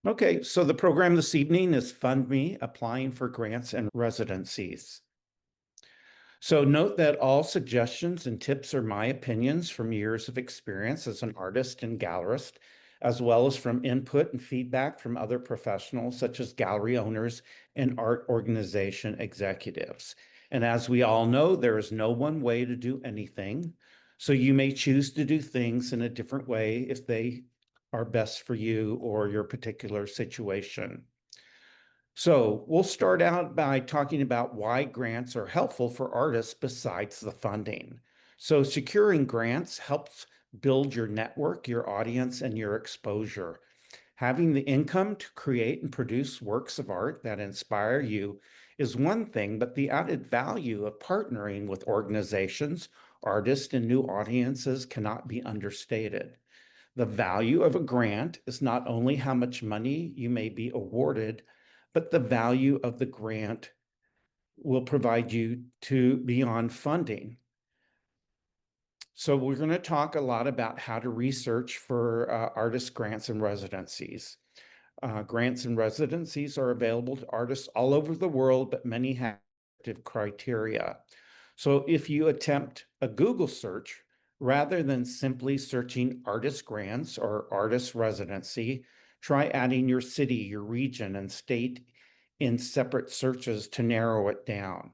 Okay, so the program this evening is Fund Me, Applying for Grants and Residencies. So note that all suggestions and tips are my opinions from years of experience as an artist and gallerist, as well as from input and feedback from other professionals such as gallery owners and art organization executives. And as we all know, there is no one way to do anything. So you may choose to do things in a different way if they are best for you or your particular situation. So we'll start out by talking about why grants are helpful for artists besides the funding. So securing grants helps build your network, your audience, and your exposure. Having the income to create and produce works of art that inspire you is one thing, but the added value of partnering with organizations, artists, and new audiences cannot be understated. The value of a grant is not only how much money you may be awarded, but the value of the grant will provide you to beyond funding. So we're going to talk a lot about how to research for artist grants and residencies. Grants and residencies are available to artists all over the world, but many have criteria. So if you attempt a Google search, rather than simply searching artist grants or artist residency, try adding your city, your region, and state in separate searches to narrow it down.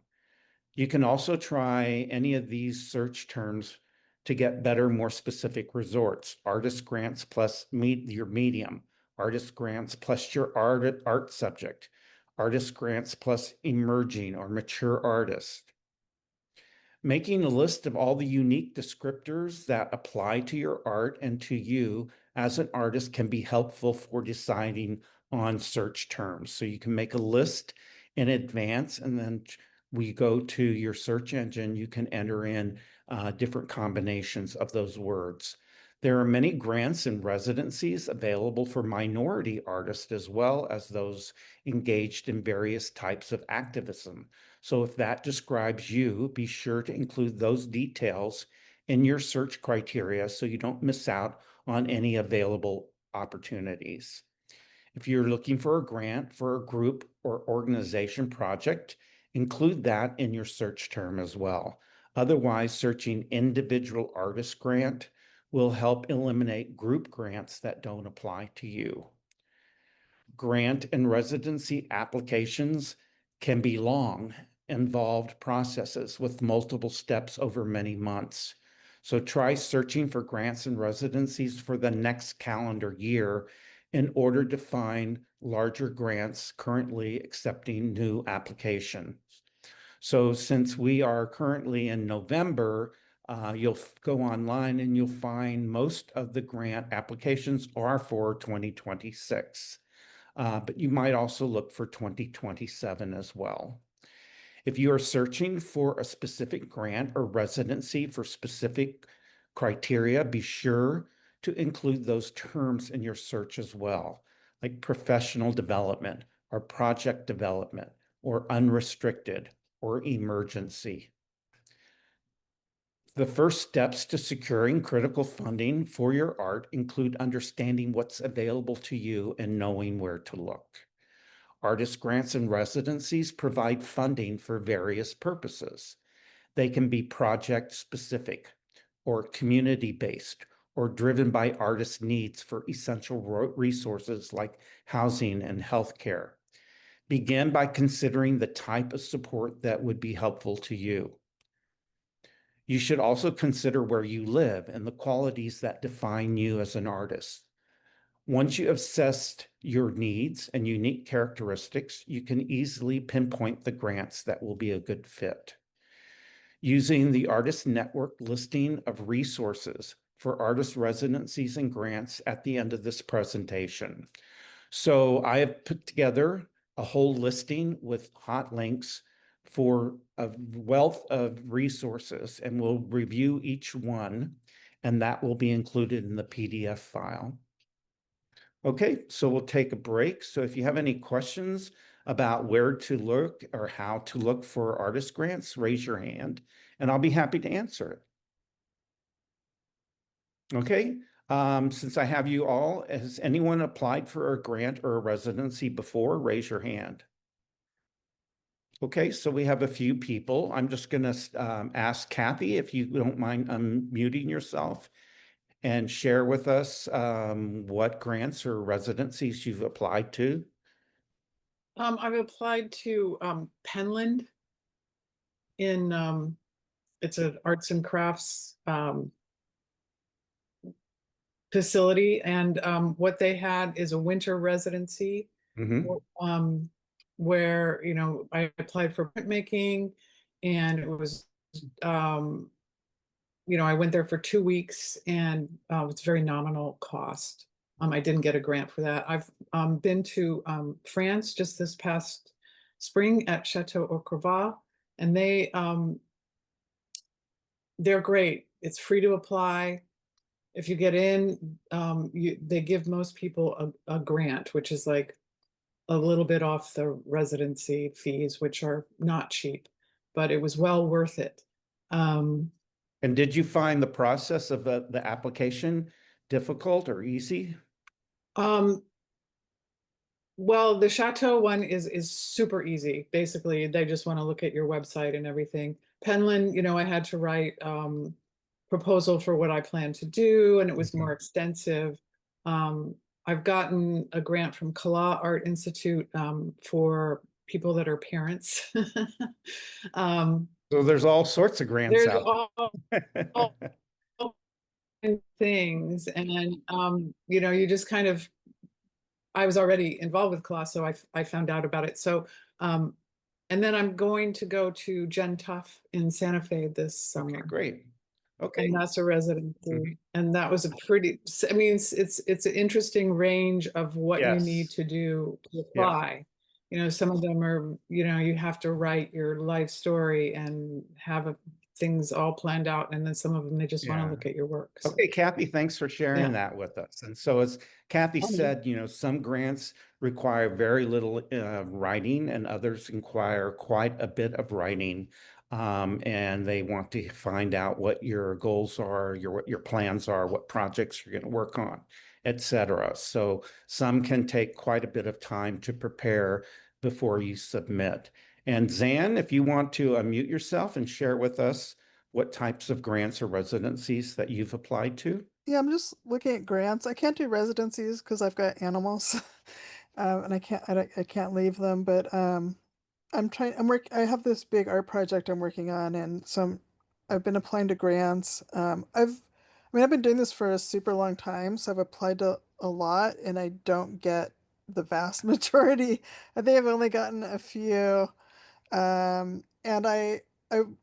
You can also try any of these search terms to get better, more specific results. Artist grants plus your medium, artist grants plus your art subject, artist grants plus emerging or mature artist. Making a list of all the unique descriptors that apply to your art and to you as an artist can be helpful for deciding on search terms. So you can make a list in advance, and then we go to your search engine, you can enter in different combinations of those words. There are many grants and residencies available for minority artists as well as those engaged in various types of activism. So if that describes you, be sure to include those details in your search criteria so you don't miss out on any available opportunities. If you're looking for a grant for a group or organization project, include that in your search term as well. Otherwise, searching individual artist grant will help eliminate group grants that don't apply to you. Grant and residency applications can be long, involved processes with multiple steps over many months. So try searching for grants and residencies for the next calendar year in order to find larger grants currently accepting new applications. So since we are currently in November, you'll go online and you'll find most of the grant applications are for 2026. But you might also look for 2027 as well. If you are searching for a specific grant or residency for specific criteria, be sure to include those terms in your search as well, like professional development or project development or unrestricted or emergency. The first steps to securing critical funding for your art include understanding what's available to you and knowing where to look. Artist grants and residencies provide funding for various purposes. They can be project specific or community-based or driven by artist needs for essential resources like housing and healthcare. Begin by considering the type of support that would be helpful to you. You should also consider where you live and the qualities that define you as an artist. Once you have assessed your needs and unique characteristics, you can easily pinpoint the grants that will be a good fit. Using the Artist Network listing of resources for artist residencies and grants at the end of this presentation. So I have put together a whole listing with hot links for a wealth of resources, and we'll review each one, and that will be included in the PDF file. Okay, so we'll take a break. So if you have any questions about where to look or how to look for artist grants, raise your hand, and I'll be happy to answer it. Okay, Since I have you all, has anyone applied for a grant or a residency before? Raise your hand. Okay, so we have a few people. I'm just going to ask Kathy if you don't mind unmuting yourself and share with us what grants or residencies you've applied to. I've applied to Penland in it's an arts and crafts facility, and what they had is a winter residency Hmm. um, where I applied for printmaking, and it was um, I went there for 2 weeks, and it's very nominal cost. I didn't get a grant for that. I've been to France just this past spring at Chateau au Crevaux, and they're great. It's free to apply. If you get in, they give most people a grant, which is like a little bit off the residency fees, which are not cheap, but it was well worth it. Um, And did you find the process of the application difficult or easy? um, Well, the Chateau one is super easy. Basically, they just want to look at your website and everything. Penland, I had to write proposal for what I plan to do, and it was more Mhm. extensive. I've gotten a grant from Kala Art Institute for people that are parents. um, So there's all sorts of grants there's out all there. things, and you just kind of I was already involved with Colossus, so I found out about it. So, and then I'm going to go to Gen Tuff in Santa Fe this Okay, summer, great. and Okay. that's a residency. Mhm. And that was a pretty, I mean, it's an interesting range of what you need Yes. to do to Yeah. apply. Some of them are, you have to write your life story and have things all planned out, and then some of them they just want to Yeah. look at your work. So, Okay, Kathy, thanks for sharing yeah. that with us. And so, as Kathy Oh, said, some grants require very little writing, and others require quite a bit of writing. And they want to find out what your goals are, what your plans are, what projects you're going to work on, etc. So, some can take quite a bit of time to prepare before you submit. And Zan, if you want to unmute yourself and share with us what types of grants or residencies that you've applied to? Yeah, I'm just looking at grants. I can't do residencies because I've got animals, and I can't leave them. But I have this big art project I'm working on, and I've been applying to grants. I've been doing this for a super long time, so I've applied to a lot, and I don't get the vast majority. I think I've only gotten a few. And I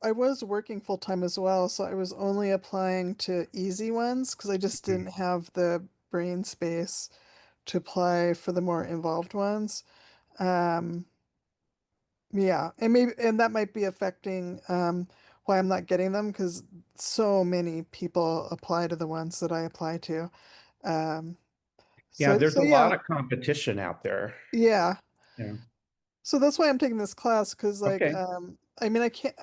was working full time as well, so I was only applying to easy ones because I just didn't have the brain space to apply for the more involved ones. Um, yeah, and that might be affecting why I'm not getting them because so many people apply to the ones that I apply to. Um, Yeah, so there's so a lot yeah, of competition out there. yeah. Yeah. So that's why I'm taking this class because Okay. I can't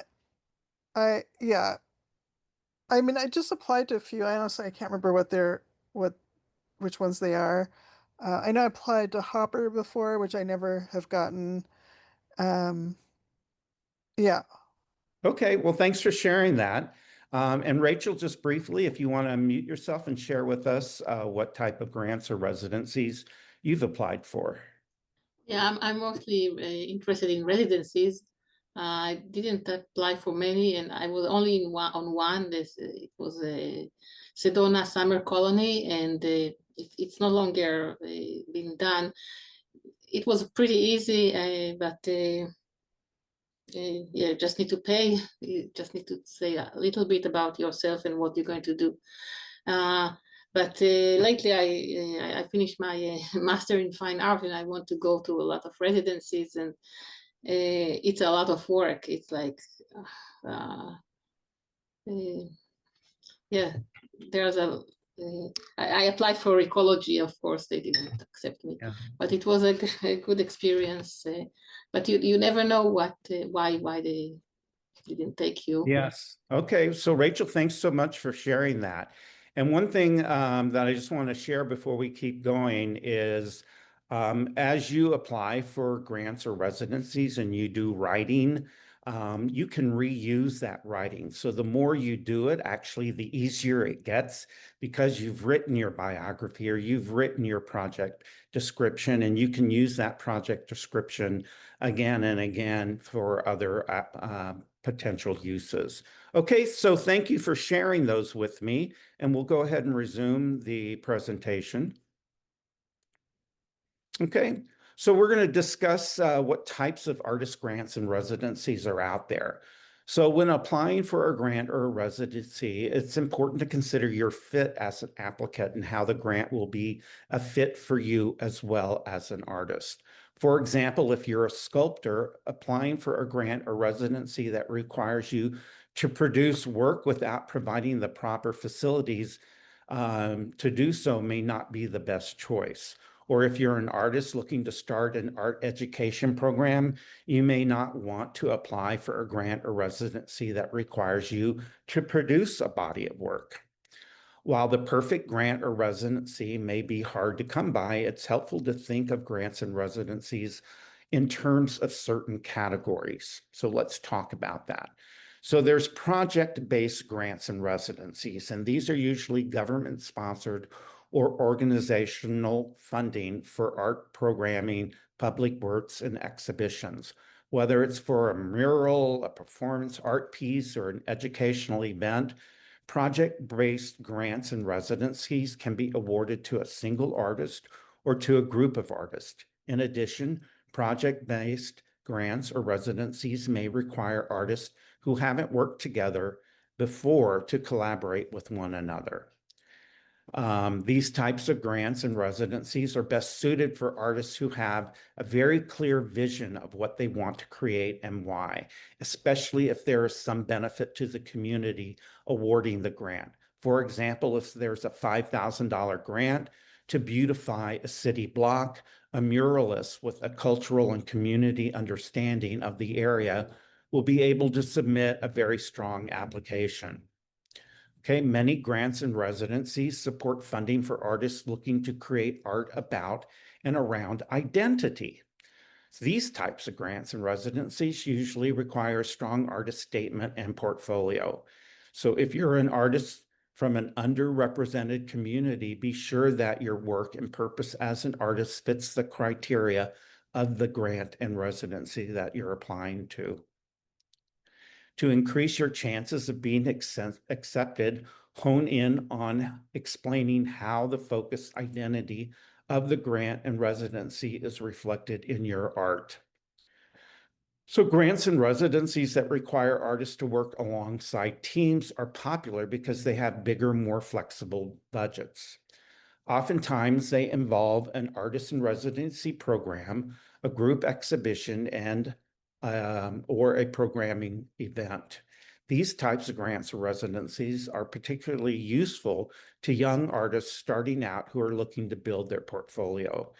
I yeah. I just applied to a few. I honestly I can't remember what which ones they are. I know I applied to Hopper before, which I never have gotten. Um, yeah. Okay. Well, thanks for sharing that. And Rachel, just briefly, if you want to unmute yourself and share with us what type of grants or residencies you've applied for. Yeah, I'm mostly interested in residencies. I didn't apply for many, and I was only in one. It was a Sedona summer colony, and it's no longer being done. It was pretty easy, but yeah, just need to pay. You just need to say a little bit about yourself and what you're going to do. Uh, but lately, I finished my master in fine art, and I want to go to a lot of residencies, and it's a lot of work. It's like, uh, uh, yeah, there's a. I applied for ecology, of course, they didn't accept me, Yeah. but it was a good experience. But you never know why they didn't take you. Yes. Okay. So, Rachel, thanks so much for sharing that. And one thing that I just want to share before we keep going is as you apply for grants or residencies and you do writing, you can reuse that writing. So the more you do it, actually, the easier it gets because you've written your biography or you've written your project description, and you can use that project description again and again for other potential uses. Okay, so thank you for sharing those with me, and we'll go ahead and resume the presentation. Okay, so we're going to discuss what types of artist grants and residencies are out there. So when applying for a grant or a residency, it's important to consider your fit as an applicant and how the grant will be a fit for you as well as an artist. For example, if you're a sculptor, applying for a grant or residency that requires you to produce work without providing the proper facilities to do so may not be the best choice. Or if you're an artist looking to start an art education program, you may not want to apply for a grant or residency that requires you to produce a body of work. While the perfect grant or residency may be hard to come by, it's helpful to think of grants and residencies in terms of certain categories. So let's talk about that. So there's project-based grants and residencies, and these are usually government-sponsored or organizational funding for art programming, public works, and exhibitions. Whether it's for a mural, a performance art piece, or an educational event, project-based grants and residencies can be awarded to a single artist or to a group of artists. In addition, project-based grants or residencies may require artists who haven't worked together before to collaborate with one another. These types of grants and residencies are best suited for artists who have a very clear vision of what they want to create and why, especially if there is some benefit to the community awarding the grant. For example, if there's a $5,000 grant to beautify a city block, a muralist with a cultural and community understanding of the area will be able to submit a very strong application. Okay, many grants and residencies support funding for artists looking to create art about and around identity. These types of grants and residencies usually require a strong artist statement and portfolio. So if you're an artist from an underrepresented community, be sure that your work and purpose as an artist fits the criteria of the grant and residency that you're applying to. To increase your chances of being accepted, hone in on explaining how the focused identity of the grant and residency is reflected in your art. So grants and residencies that require artists to work alongside teams are popular because they have bigger, more flexible budgets. Oftentimes, they involve an artist in residency program, a group exhibition, and or a programming event. These types of grants or residencies are particularly useful to young artists starting out who are looking to build their portfolio.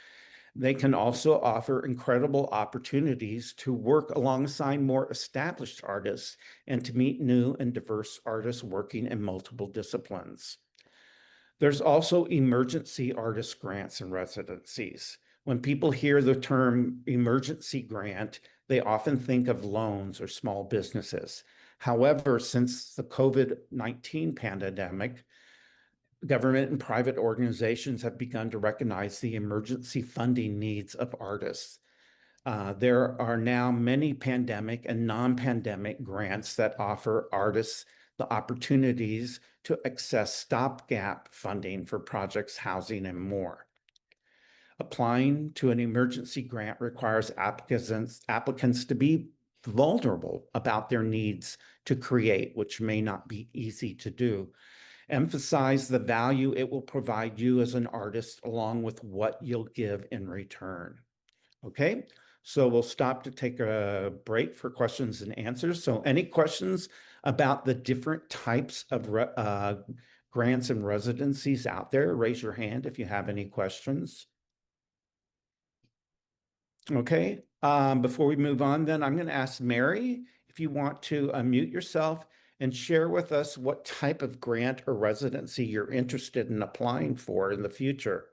They can also offer incredible opportunities to work alongside more established artists and to meet new and diverse artists working in multiple disciplines. There's also emergency artist grants and residencies. When people hear the term emergency grant, they often think of loans or small businesses. However, since the COVID-19 pandemic, government and private organizations have begun to recognize the emergency funding needs of artists. There are now many pandemic and non-pandemic grants that offer artists the opportunities to access stopgap funding for projects, housing, and more. Applying to an emergency grant requires applicants to be vulnerable about their needs to create, which may not be easy to do. Emphasize the value it will provide you as an artist along with what you'll give in return. Okay, so we'll stop to take a break for questions and answers. So any questions about the different types of grants and residencies out there? Raise your hand if you have any questions. Okay, before we move on, then I'm going to ask Mary if you want to unmute yourself and share with us what type of grant or residency you're interested in applying for in the future.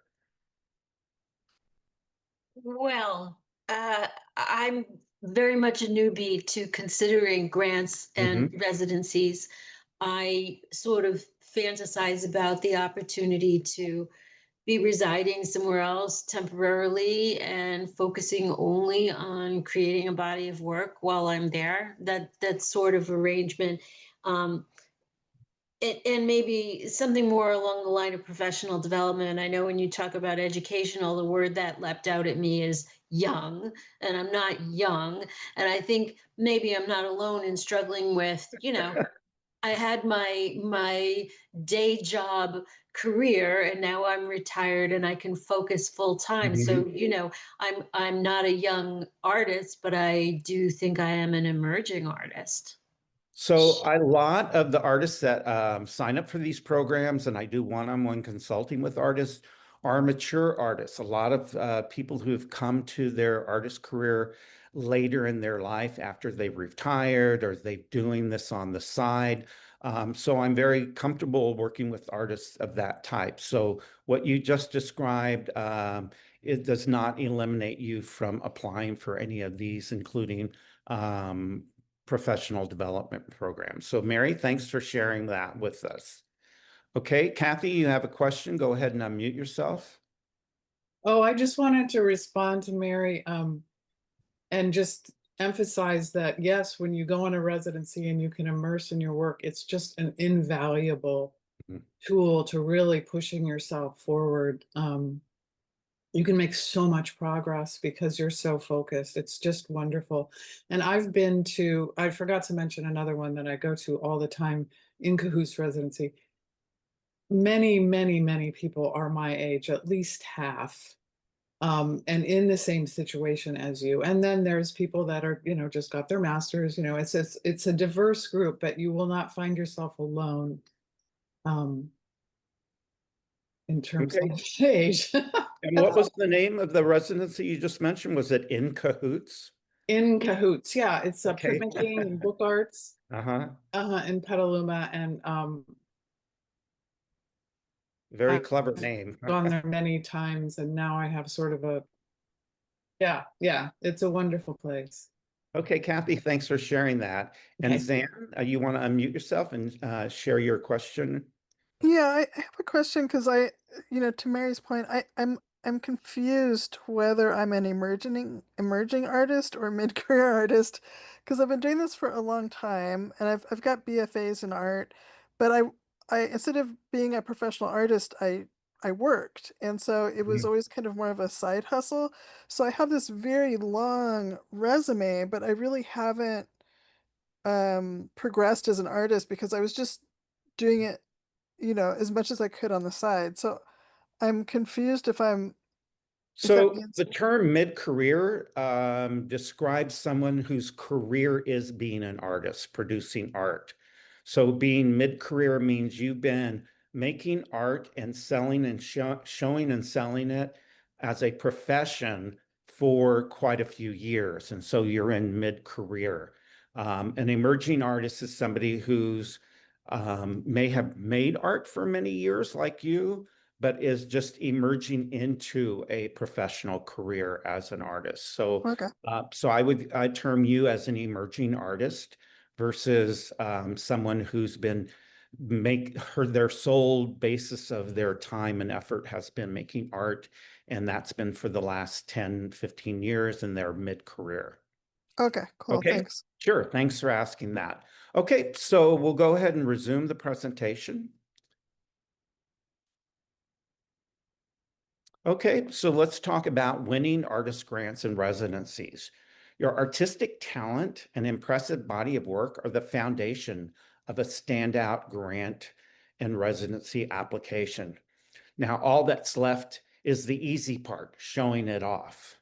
Well, I'm very much a newbie to considering grants and residencies. I sort of fantasize about the opportunity to be residing somewhere else temporarily and focusing only on creating a body of work while I'm there. That sort of arrangement. Um, and maybe something more along the line of professional development. I know when you talk about educational, the word that leapt out at me is young, and I'm not young. And I think maybe I'm not alone in struggling with, I had my day job career and now I'm retired and I can focus full time. So, I'm not a young artist, but I do think I am an emerging artist. So a lot of the artists that sign up for these programs, and I do one-on-one consulting with artists, are mature artists. A lot of people who have come to their artist career later in their life after they've retired or they're doing this on the side. So I'm very comfortable working with artists of that type. So what you just described, it does not eliminate you from applying for any of these, including professional development program. So Mary, thanks for sharing that with us. Okay, Kathy, you have a question. Go ahead and unmute yourself. Oh, I just wanted to respond to Mary, and just emphasize that, yes, when you go on a residency and you can immerse in your work, it's just an invaluable tool to really pushing yourself forward. You can make so much progress because you're so focused. It's just wonderful. And I forgot to mention another one that I go to all the time, in Cahoots residency. Many, many, many people are my age, at least half, and in the same situation as you. And then there's people that are, just got their masters. It's a diverse group, but you will not find yourself alone. In terms of age. And what was the name of the residency you just mentioned? Was it In Cahoots? In Cahoots, yeah. It's Okay. printmaking and book arts in Petaluma. And very I've clever name. gone there many times, and now I have sort of yeah, it's a wonderful place. Okay, Kathy, thanks for sharing that. And Okay. Zan, you want to unmute yourself and share your question? Yeah, I have a question because to Mary's point, I'm confused whether I'm an emerging artist or mid-career artist because I've been doing this for a long time and I've got BFAs in art, but I instead of being a professional artist, I worked, and so it was always kind of more of a side hustle. So I have this very long resume, but I really haven't progressed as an artist because I was just doing it as much as I could on the side. So I'm confused if that So means. the term mid-career describes someone whose career is being an artist, producing art. So being mid-career means you've been making art and selling and showing and selling it as a profession for quite a few years. And so you're in mid-career. An emerging artist is somebody who's may have made art for many years like you, but is just emerging into a professional career as an artist. So, Okay. so I'd term you as an emerging artist versus someone who's been their sole basis of their time and effort has been making art, and that's been for the last 10, 15 years in their mid-career. Okay, cool. Okay, Thanks. sure. Thanks for asking that. Okay, so we'll go ahead and resume the presentation. Okay, so let's talk about winning artist grants and residencies. Your artistic talent and impressive body of work are the foundation of a standout grant and residency application. Now, all that's left is the easy part, showing it off.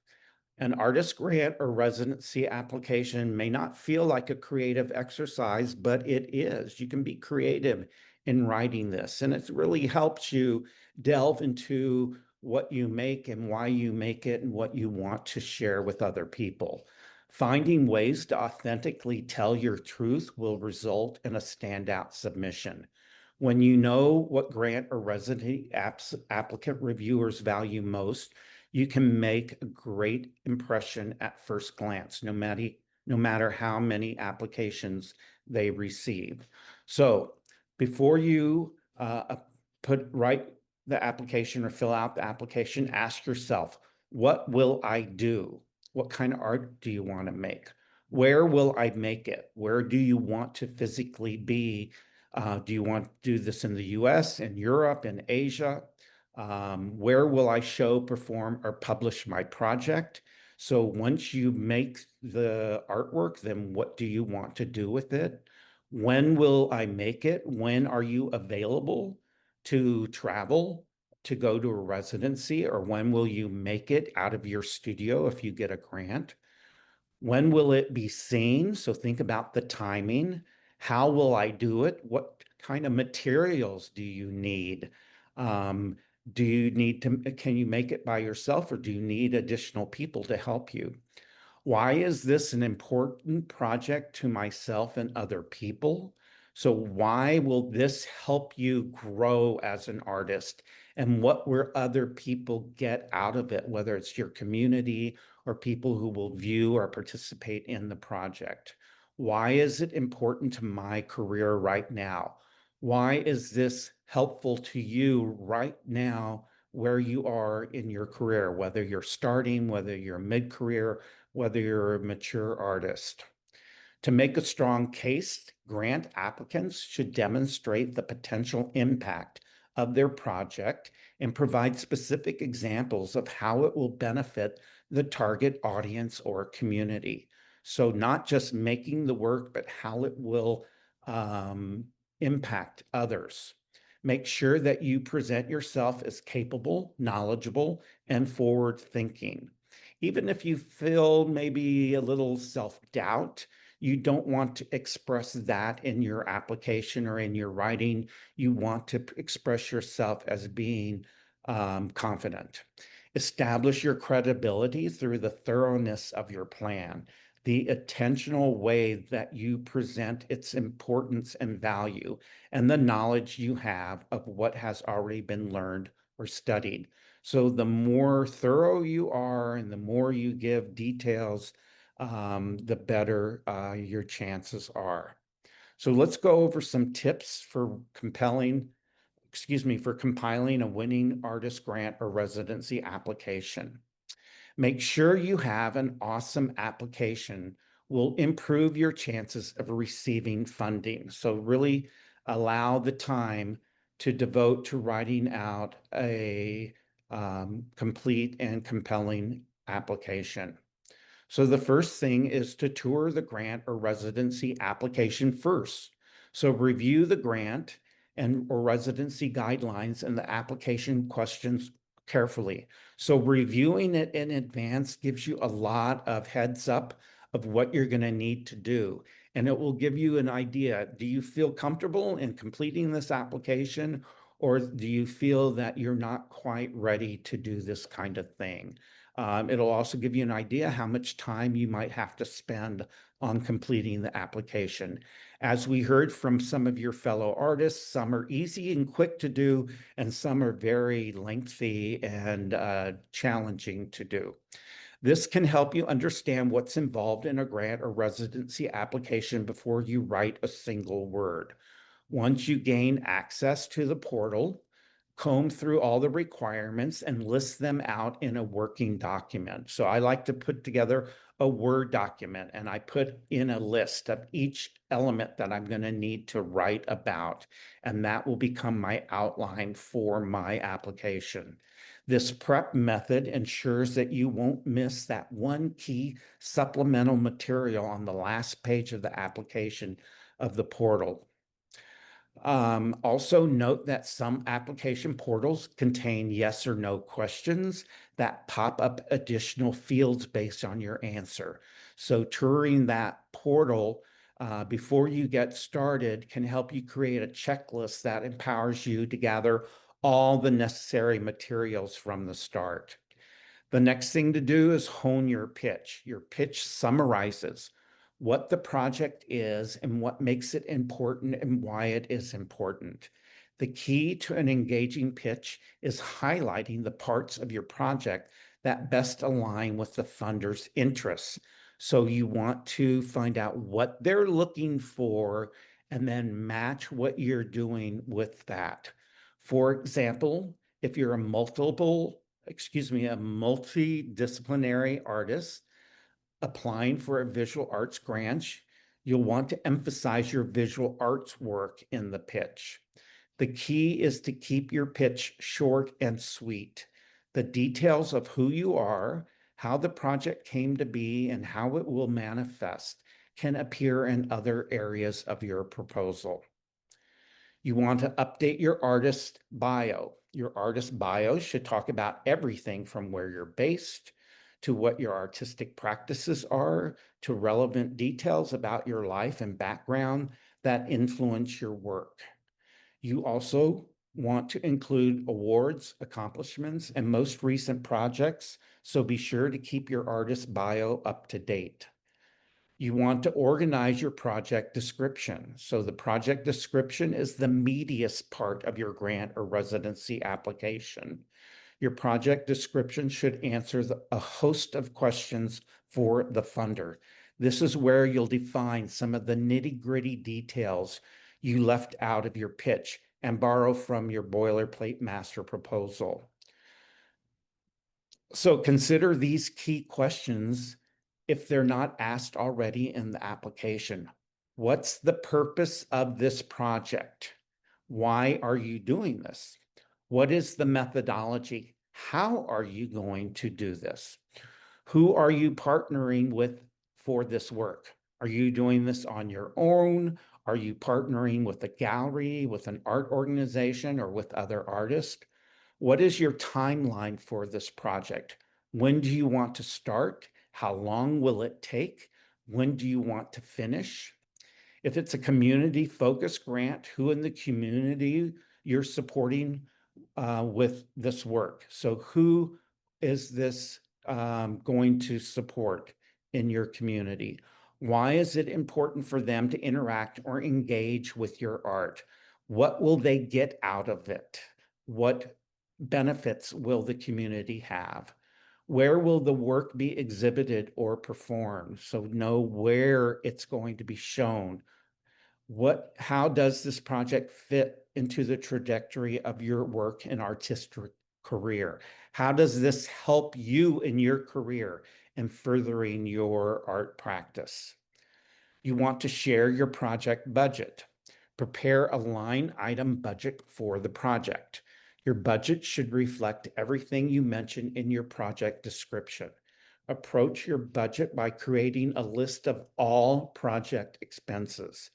An artist grant or residency application may not feel like a creative exercise, but it is. You can be creative in writing this, and it really helps you delve into what you make and why you make it and what you want to share with other people. Finding ways to authentically tell your truth will result in a standout submission. When you know what grant or residency applicant reviewers value most, you can make a great impression at first glance, no matter how many applications they receive. So before you write the application or fill out the application, ask yourself, what will I do? What kind of art do you want to make? Where will I make it? Where do you want to physically be? Do you want to do this in the US, in Europe, in Asia? Where will I show, perform, or publish my project? So once you make the artwork, then what do you want to do with it? When will I make it? When are you available to travel, to go to a residency, or when will you make it out of your studio if you get a grant? When will it be seen? So think about the timing. How will I do it? What kind of materials do you need? Do you need to, can you make it by yourself, or do you need additional people to help you? Why is this an important project to myself and other people? So why will this help you grow as an artist? And what will other people get out of it, whether it's your community or people who will view or participate in the project? Why is it important to my career right now? Why is this helpful to you right now where you are in your career, whether you're starting, whether you're mid-career, whether you're a mature artist? To make a strong case, grant applicants should demonstrate the potential impact of their project and provide specific examples of how it will benefit the target audience or community. So not just making the work, but how it will impact others. Make sure that you present yourself as capable, knowledgeable, and forward-thinking. Even if you feel maybe a little self-doubt, you don't want to express that in your application or in your writing. You want to express yourself as being confident. Establish your credibility through the thoroughness of your plan, the intentional way that you present its importance and value, and the knowledge you have of what has already been learned or studied. So the more thorough you are and the more you give details, the better your chances are. So let's go over some tips for compiling a winning artist grant or residency application. Make sure you have an awesome application will improve your chances of receiving funding. So really allow the time to devote to writing out a complete and compelling application. So the first thing is to tour the grant or residency application first. So review the grant or residency guidelines and the application questions carefully. So reviewing it in advance gives you a lot of heads up of what you're going to need to do. And it will give you an idea. Do you feel comfortable in completing this application, or do you feel that you're not quite ready to do this kind of thing? It'll also give you an idea how much time you might have to spend on completing the application. As we heard from some of your fellow artists, some are easy and quick to do, and some are very lengthy and challenging to do. This can help you understand what's involved in a grant or residency application before you write a single word. Once you gain access to the portal, comb through all the requirements and list them out in a working document. So I like to put together a Word document, and I put in a list of each element that I'm going to need to write about, and that will become my outline for my application. This prep method ensures that you won't miss that one key supplemental material on the last page of the application of the portal. Also note that some application portals contain yes or no questions that pop up additional fields based on your answer. So touring that portal before you get started can help you create a checklist that empowers you to gather all the necessary materials from the start. The next thing to do is hone your pitch. Your pitch summarizes what the project is and what makes it important and why it is important. The key to an engaging pitch is highlighting the parts of your project that best align with the funder's interests. So you want to find out what they're looking for and then match what you're doing with that. For example, if you're a multidisciplinary artist applying for a visual arts grant, you'll want to emphasize your visual arts work in the pitch. The key is to keep your pitch short and sweet. The details of who you are, how the project came to be, and how it will manifest can appear in other areas of your proposal. You want to update your artist bio. Your artist bio should talk about everything from where you're based to what your artistic practices are, to relevant details about your life and background that influence your work. You also want to include awards, accomplishments, and most recent projects, so be sure to keep your artist bio up to date. You want to organize your project description. So the project description is the meatiest part of your grant or residency application. Your project description should answer a host of questions for the funder. This is where you'll define some of the nitty-gritty details you left out of your pitch and borrow from your boilerplate master proposal. So consider these key questions if they're not asked already in the application. What's the purpose of this project? Why are you doing this? What is the methodology? How are you going to do this? Who are you partnering with for this work? Are you doing this on your own? Are you partnering with a gallery, with an art organization, or with other artists? What is your timeline for this project? When do you want to start? How long will it take? When do you want to finish? If it's a community-focused grant, who in the community you're supporting with this work? So who is this going to support in your community? Why is it important for them to interact or engage with your art? What will they get out of it? What benefits will the community have? Where will the work be exhibited or performed? So know where it's going to be shown. How does this project fit into the trajectory of your work and artistic career? How does this help you in your career and furthering your art practice? You want to share your project budget. Prepare a line item budget for the project. Your budget should reflect everything you mention in your project description. Approach your budget by creating a list of all project expenses.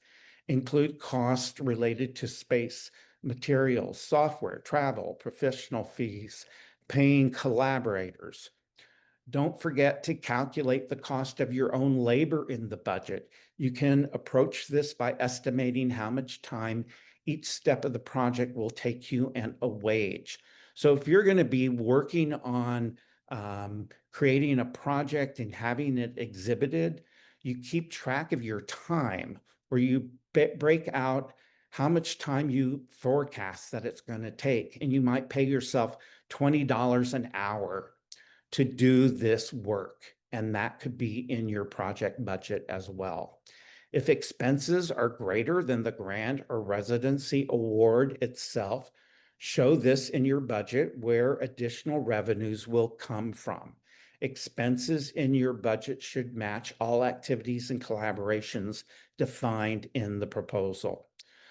Include costs related to space, materials, software, travel, professional fees, paying collaborators. Don't forget to calculate the cost of your own labor in the budget. You can approach this by estimating how much time each step of the project will take you and a wage. So if you're going to be working on creating a project and having it exhibited, you keep track of your time, or you break out how much time you forecast that it's going to take. And you might pay yourself $20 an hour to do this work, and that could be in your project budget as well. If expenses are greater than the grant or residency award itself, show this in your budget where additional revenues will come from. Expenses in your budget should match all activities and collaborations defined in the proposal.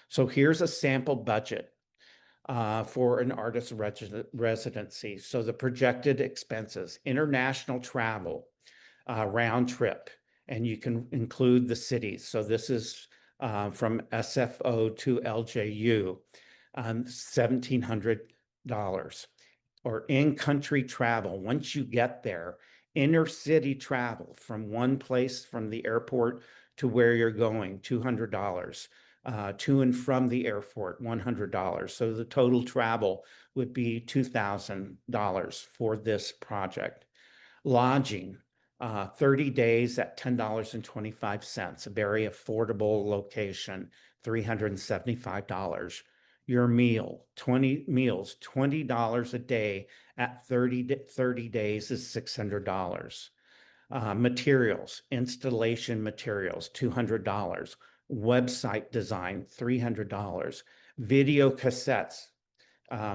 So here's a sample budget for an artist residency. So the projected expenses: international travel, round trip, and you can include the cities. So this is from SFO to LJU, $1,700. Or in-country travel, once you get there, inner city travel from one place, from the airport to where you're going, $200. To and from the airport, $100. So the total travel would be $2,000 for this project. Lodging, 30 days at $10.25, a very affordable location, $375. Your meals, $20 a day at 30 days is $600. Materials, installation materials, $200. Website design, $300. Video cassettes.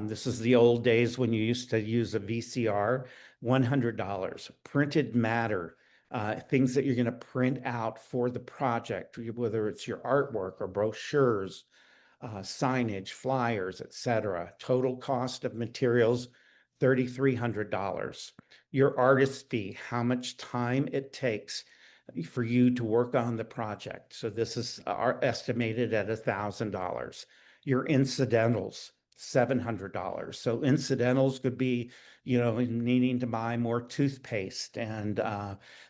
This is the old days when you used to use a VCR, $100. Printed matter, things that you're going to print out for the project, whether it's your artwork or brochures, signage, flyers, etc. Total cost of materials, $3,300. Your artist fee, how much time it takes for you to work on the project. So this is estimated at $1,000. Your incidentals, $700. So incidentals could be, needing to buy more toothpaste and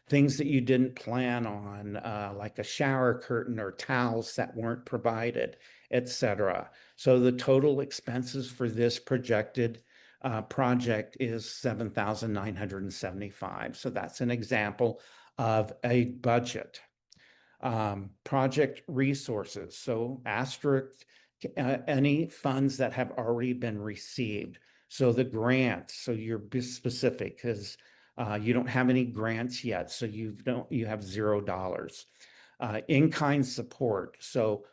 things that you didn't plan on, like a shower curtain or towels that weren't provided, etc. So the total expenses for this projected project is $7,975. So that's an example of a budget. Project resources. So asterisk any funds that have already been received. So the grants, so you're specific because you don't have any grants yet, so you have $0. In-kind support, so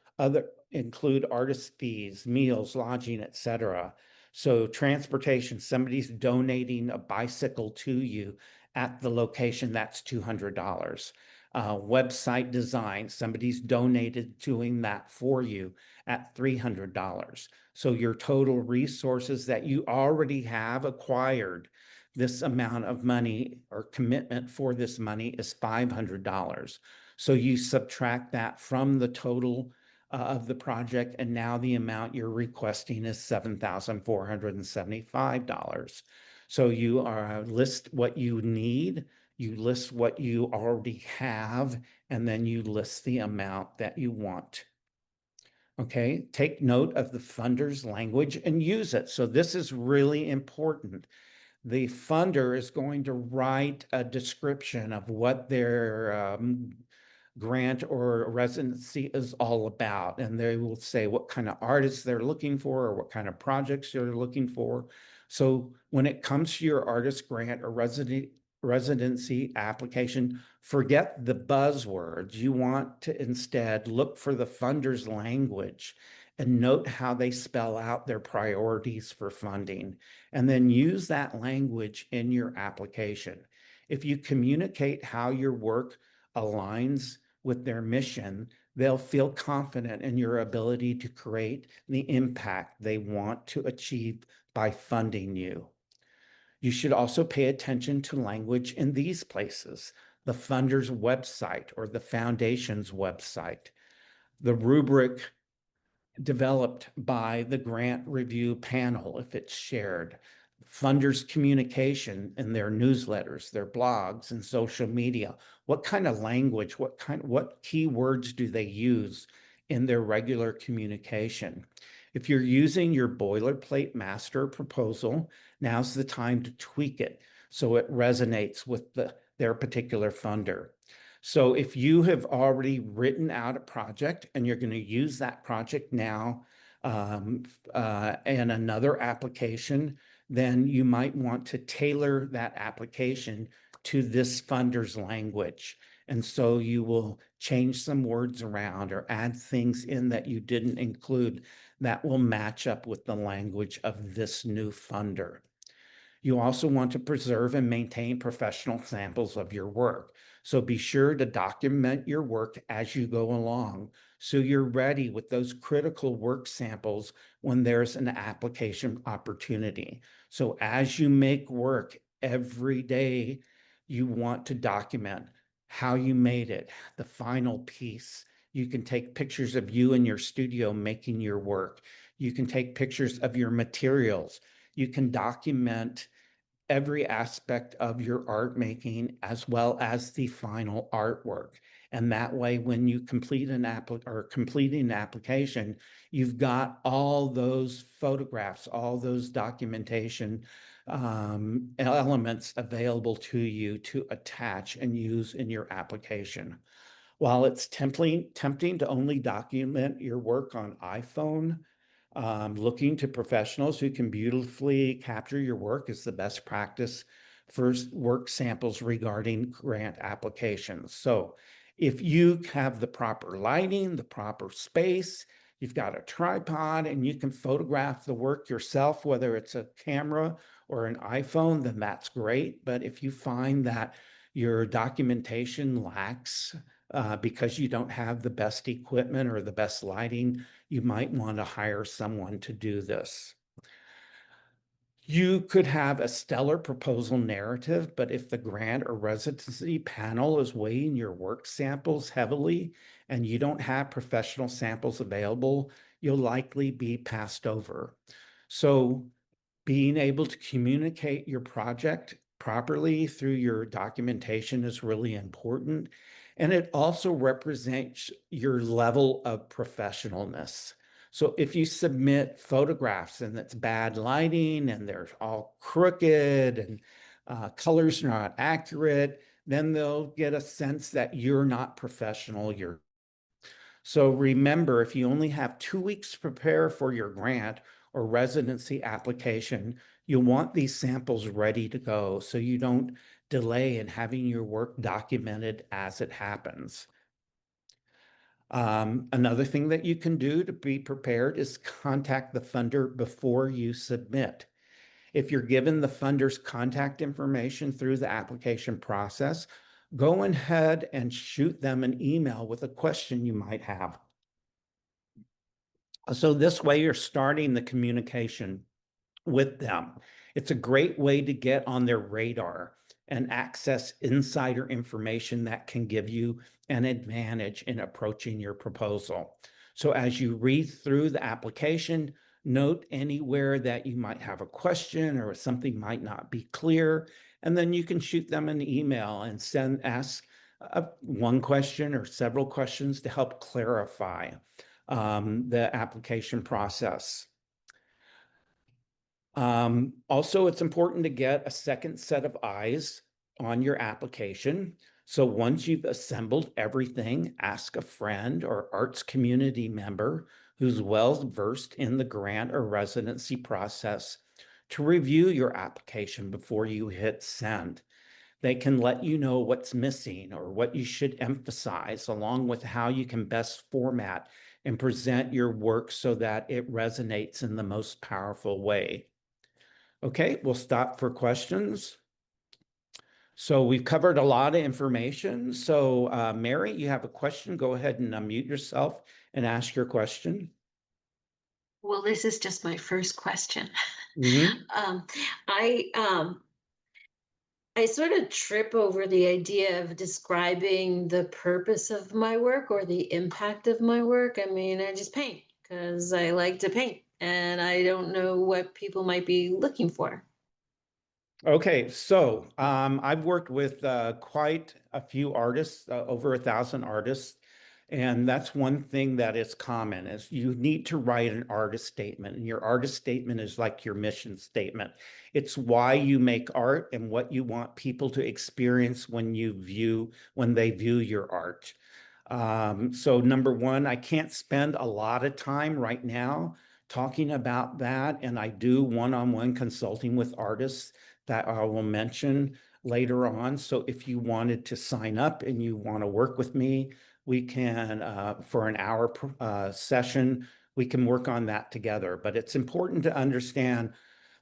include artist fees, meals, lodging, etc. So transportation, somebody's donating a bicycle to you at the location, that's $200. Website design, somebody's donated doing that for you at $300. So your total resources that you already have acquired, this amount of money or commitment for this money is $500. So you subtract that from the total of the project, and now the amount you're requesting is $7,475. So you list what you need, you list what you already have, and then you list the amount that you want. Okay, take note of the funder's language and use it. So this is really important. The funder is going to write a description of what their grant or residency is all about. And they will say what kind of artists they're looking for or what kind of projects they're looking for. So when it comes to your artist grant or residency application, forget the buzzwords. You want to instead look for the funder's language and note how they spell out their priorities for funding, and then use that language in your application. If you communicate how your work aligns with their mission, they'll feel confident in your ability to create the impact they want to achieve by funding you. You should also pay attention to language in these places: the funder's website or the foundation's website, the rubric developed by the grant review panel if it's shared, funders' communication in their newsletters, their blogs, and social media. What kind of language, what keywords do they use in their regular communication? If you're using your boilerplate master proposal, now's the time to tweak it so it resonates with their particular funder. So if you have already written out a project and you're going to use that project now in another application, then you might want to tailor that application to this funder's language. And so you will change some words around or add things in that you didn't include that will match up with the language of this new funder. You also want to preserve and maintain professional samples of your work. So be sure to document your work as you go along, so you're ready with those critical work samples when there's an application opportunity. So as you make work every day, you want to document how you made it, the final piece. You can take pictures of you in your studio making your work. You can take pictures of your materials. You can document every aspect of your art making as well as the final artwork. And that way, when you complete completing an application, you've got all those photographs, all those documentation elements available to you to attach and use in your application. While it's tempting to only document your work on iPhone, looking to professionals who can beautifully capture your work is the best practice for work samples regarding grant applications. So if you have the proper lighting, the proper space, you've got a tripod, and you can photograph the work yourself, whether it's a camera or an iPhone, then that's great. But if you find that your documentation lacks because you don't have the best equipment or the best lighting, you might want to hire someone to do this. You could have a stellar proposal narrative, but if the grant or residency panel is weighing your work samples heavily and you don't have professional samples available, you'll likely be passed over. So being able to communicate your project properly through your documentation is really important. And it also represents your level of professionalness. So if you submit photographs and it's bad lighting and they're all crooked and colors are not accurate, then they'll get a sense that you're not professional. So remember, if you only have 2 weeks to prepare for your grant or residency application, you'll want these samples ready to go so you don't delay in having your work documented as it happens. Another thing that you can do to be prepared is contact the funder before you submit. If you're given the funder's contact information through the application process, go ahead and shoot them an email with a question you might have. So this way you're starting the communication with them. It's a great way to get on their radar and access insider information that can give you an advantage in approaching your proposal. So as you read through the application, note anywhere that you might have a question or something might not be clear, and then you can shoot them an email and ask one question or several questions to help clarify the application process. Also, it's important to get a second set of eyes on your application. So once you've assembled everything, ask a friend or arts community member who's well versed in the grant or residency process to review your application before you hit send. They can let you know what's missing or what you should emphasize, along with how you can best format and present your work so that it resonates in the most powerful way. Okay, we'll stop for questions. So we've covered a lot of information. So Mary, you have a question? Go ahead and unmute yourself and ask your question. Well, this is just my first question. Mm-hmm. I sort of trip over the idea of describing the purpose of my work or the impact of my work. I mean, I just paint because I like to paint, and I don't know what people might be looking for. Okay, so I've worked with quite a few artists, over 1,000 artists, and that's one thing that is common is you need to write an artist statement, and your artist statement is like your mission statement. It's why you make art and what you want people to experience when they view your art. So number one, I can't spend a lot of time right now talking about that, and I do one-on-one consulting with artists that I will mention later on. So if you wanted to sign up and you want to work with me, we can, for an hour session, we can work on that together. But it's important to understand,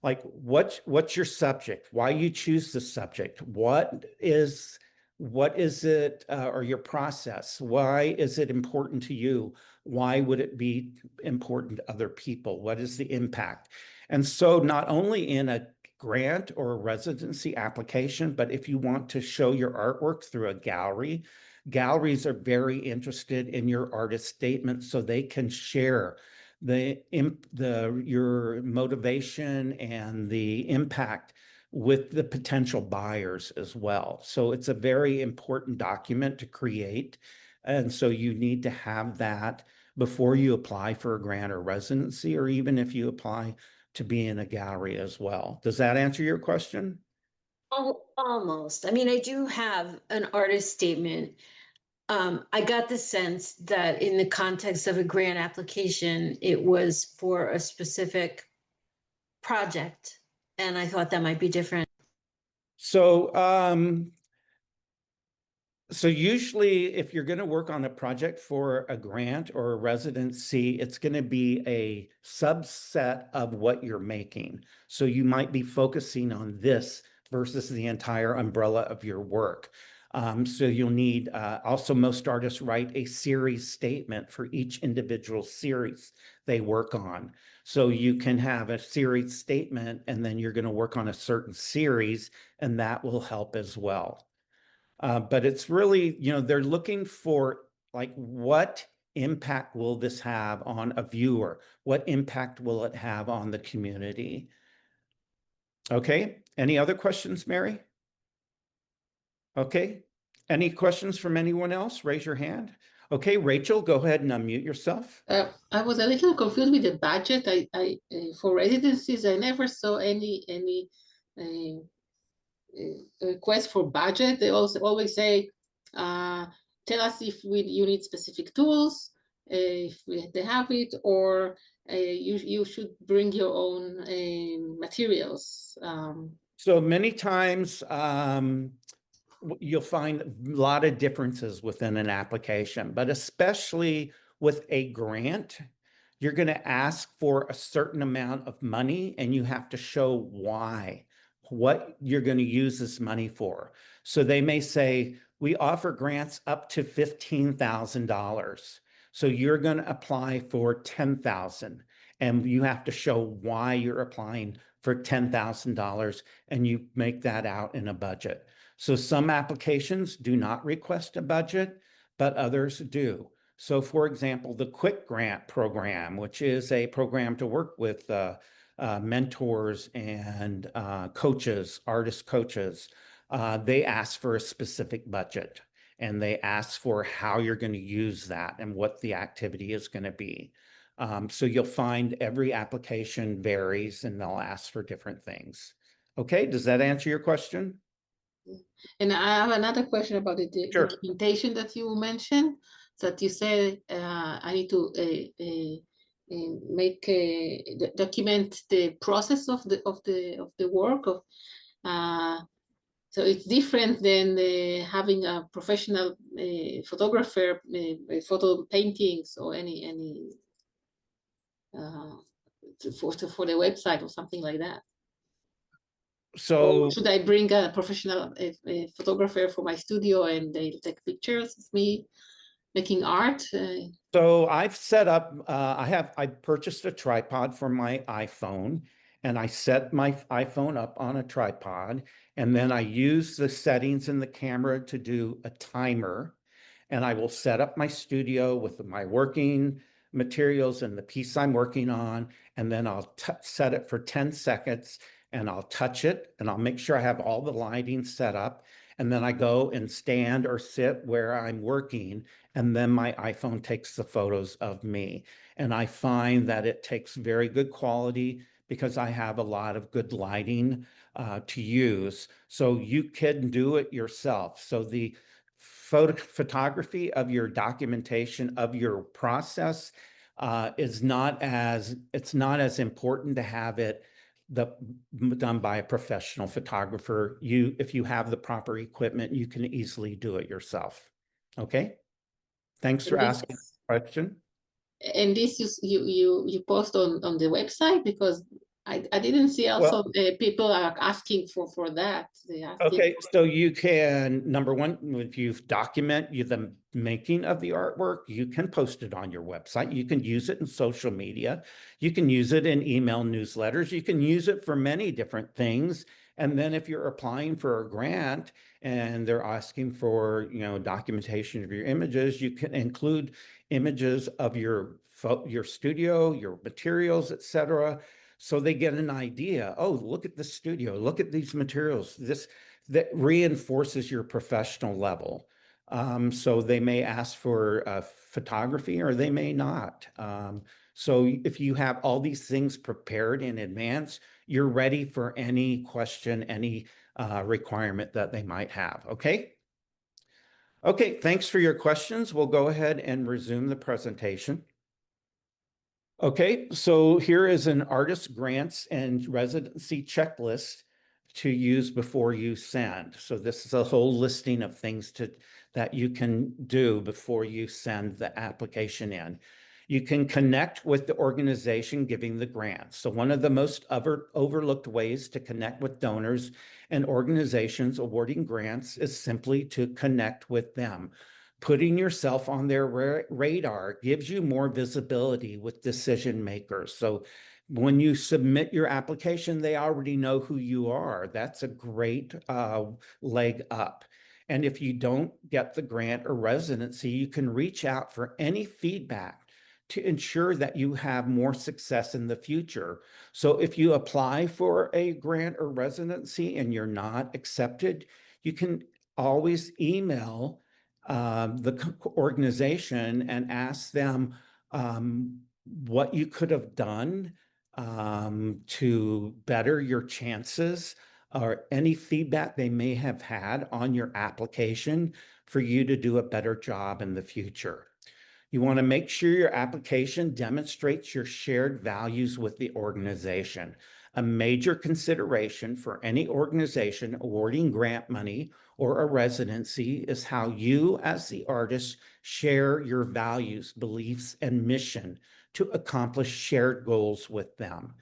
like, what's your subject? Why you choose the subject? What is it, or your process? Why is it important to you? Why would it be important to other people? What is the impact? And so not only in a grant or a residency application, but if you want to show your artwork through a gallery, galleries are very interested in your artist statement so they can share your motivation and the impact with the potential buyers as well. So it's a very important document to create. And so you need to have that before you apply for a grant or residency, or even if you apply to be in a gallery as well. Does that answer your question? Oh, almost. I mean, I do have an artist statement. I got the sense that in the context of a grant application, it was for a specific project, and I thought that might be different. So, so usually if you're going to work on a project for a grant or a residency, it's going to be a subset of what you're making. So you might be focusing on this versus the entire umbrella of your work. So you'll need, also most artists write a series statement for each individual series they work on. So you can have a series statement and then you're going to work on a certain series and that will help as well. But it's really, they're looking for like, what impact will this have on a viewer? What impact will it have on the community? Okay, any other questions, Mary? Okay, any questions from anyone else? Raise your hand. Okay, Rachel, go ahead and unmute yourself. I was a little confused with the budget. For residencies, I never saw any request for budget. They also always say, tell us if you need specific tools, if they have it, or you should bring your own materials. So many times you'll find a lot of differences within an application, but especially with a grant, you're going to ask for a certain amount of money and you have to show why, what you're going to use this money for. So they may say, we offer grants up to $15,000. So you're going to apply for $10,000 and you have to show why you're applying for $10,000 and you make that out in a budget. So some applications do not request a budget, but others do. So for example, the Quick Grant program, which is a program to work with mentors and coaches, artist coaches, they ask for a specific budget and they ask for how you're going to use that and what the activity is going to be. So you'll find every application varies and they'll ask for different things. Okay, does that answer your question? And I have another question about the Sure. documentation that you mentioned. That you said I need to document the process of the work of. So it's different than having a professional photographer photo paintings or any for the website or something like that. So or should I bring a professional photographer for my studio and they take pictures of me making art? So I've set up, I purchased a tripod for my iPhone and I set my iPhone up on a tripod and then I use the settings in the camera to do a timer and I will set up my studio with my working materials and the piece I'm working on and then I'll set it for 10 seconds and I'll touch it and I'll make sure I have all the lighting set up and then I go and stand or sit where I'm working and then my iPhone takes the photos of me. And I find that it takes very good quality because I have a lot of good lighting to use. So you can do it yourself. So the photography of your documentation of your process it's not as important to have it done by a professional photographer. If you have the proper equipment, you can easily do it yourself. Okay. Thanks for asking the question. And this you post on the website because I didn't see also people are asking for that. Okay, so you can, number one, if you document the making of the artwork, you can post it on your website. You can use it in social media. You can use it in email newsletters. You can use it for many different things. And then if you're applying for a grant and they're asking for, documentation of your images, you can include images of your studio, your materials, etc. So they get an idea. Oh, look at the studio. Look at these materials. That reinforces your professional level. So they may ask for photography or they may not. So if you have all these things prepared in advance, you're ready for any question, any requirement that they might have. Okay? Okay, thanks for your questions. We'll go ahead and resume the presentation. Okay, so here is an artist grants and residency checklist to use before you send. So this is a whole listing of things that you can do before you send the application in. You can connect with the organization giving the grant. So one of the most overlooked ways to connect with donors and organizations awarding grants is simply to connect with them. Putting yourself on their radar gives you more visibility with decision makers. So when you submit your application, they already know who you are. That's a great leg up. And if you don't get the grant or residency, you can reach out for any feedback to ensure that you have more success in the future. So if you apply for a grant or residency and you're not accepted, you can always email the organization and ask them what you could have done to better your chances, or any feedback they may have had on your application for you to do a better job in the future. You want to make sure your application demonstrates your shared values with the organization. A major consideration for any organization awarding grant money or a residency is how you, as the artist, share your values, beliefs, and mission to accomplish shared goals with them.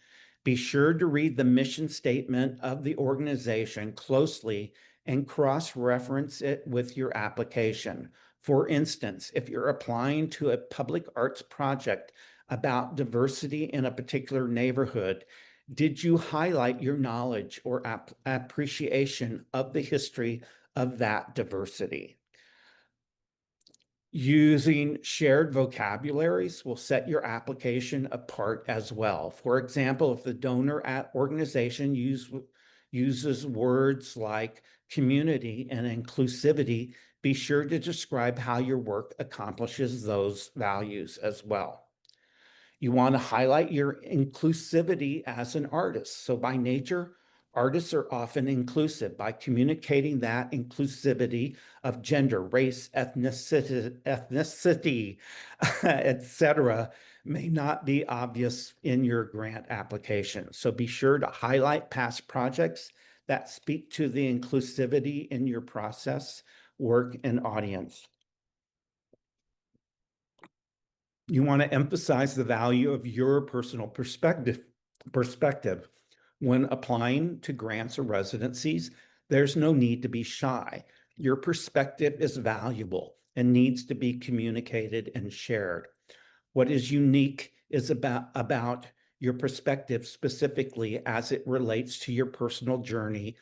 Be sure to read the mission statement of the organization closely and cross-reference it with your application. For instance, if you're applying to a public arts project about diversity in a particular neighborhood, did you highlight your knowledge or appreciation of the history of that diversity? Using shared vocabularies will set your application apart as well. For example, if the donor organization uses words like community and inclusivity, be sure to describe how your work accomplishes those values as well. You want to highlight your inclusivity as an artist. So by nature, artists are often inclusive. By communicating that inclusivity of gender, race, ethnicity, etc., may not be obvious in your grant application. So be sure to highlight past projects that speak to the inclusivity in your process, work, and audience. You want to emphasize the value of your personal perspective. When applying to grants or residencies, there's no need to be shy. Your perspective is valuable and needs to be communicated and shared. What is unique is about your perspective specifically as it relates to your personal journey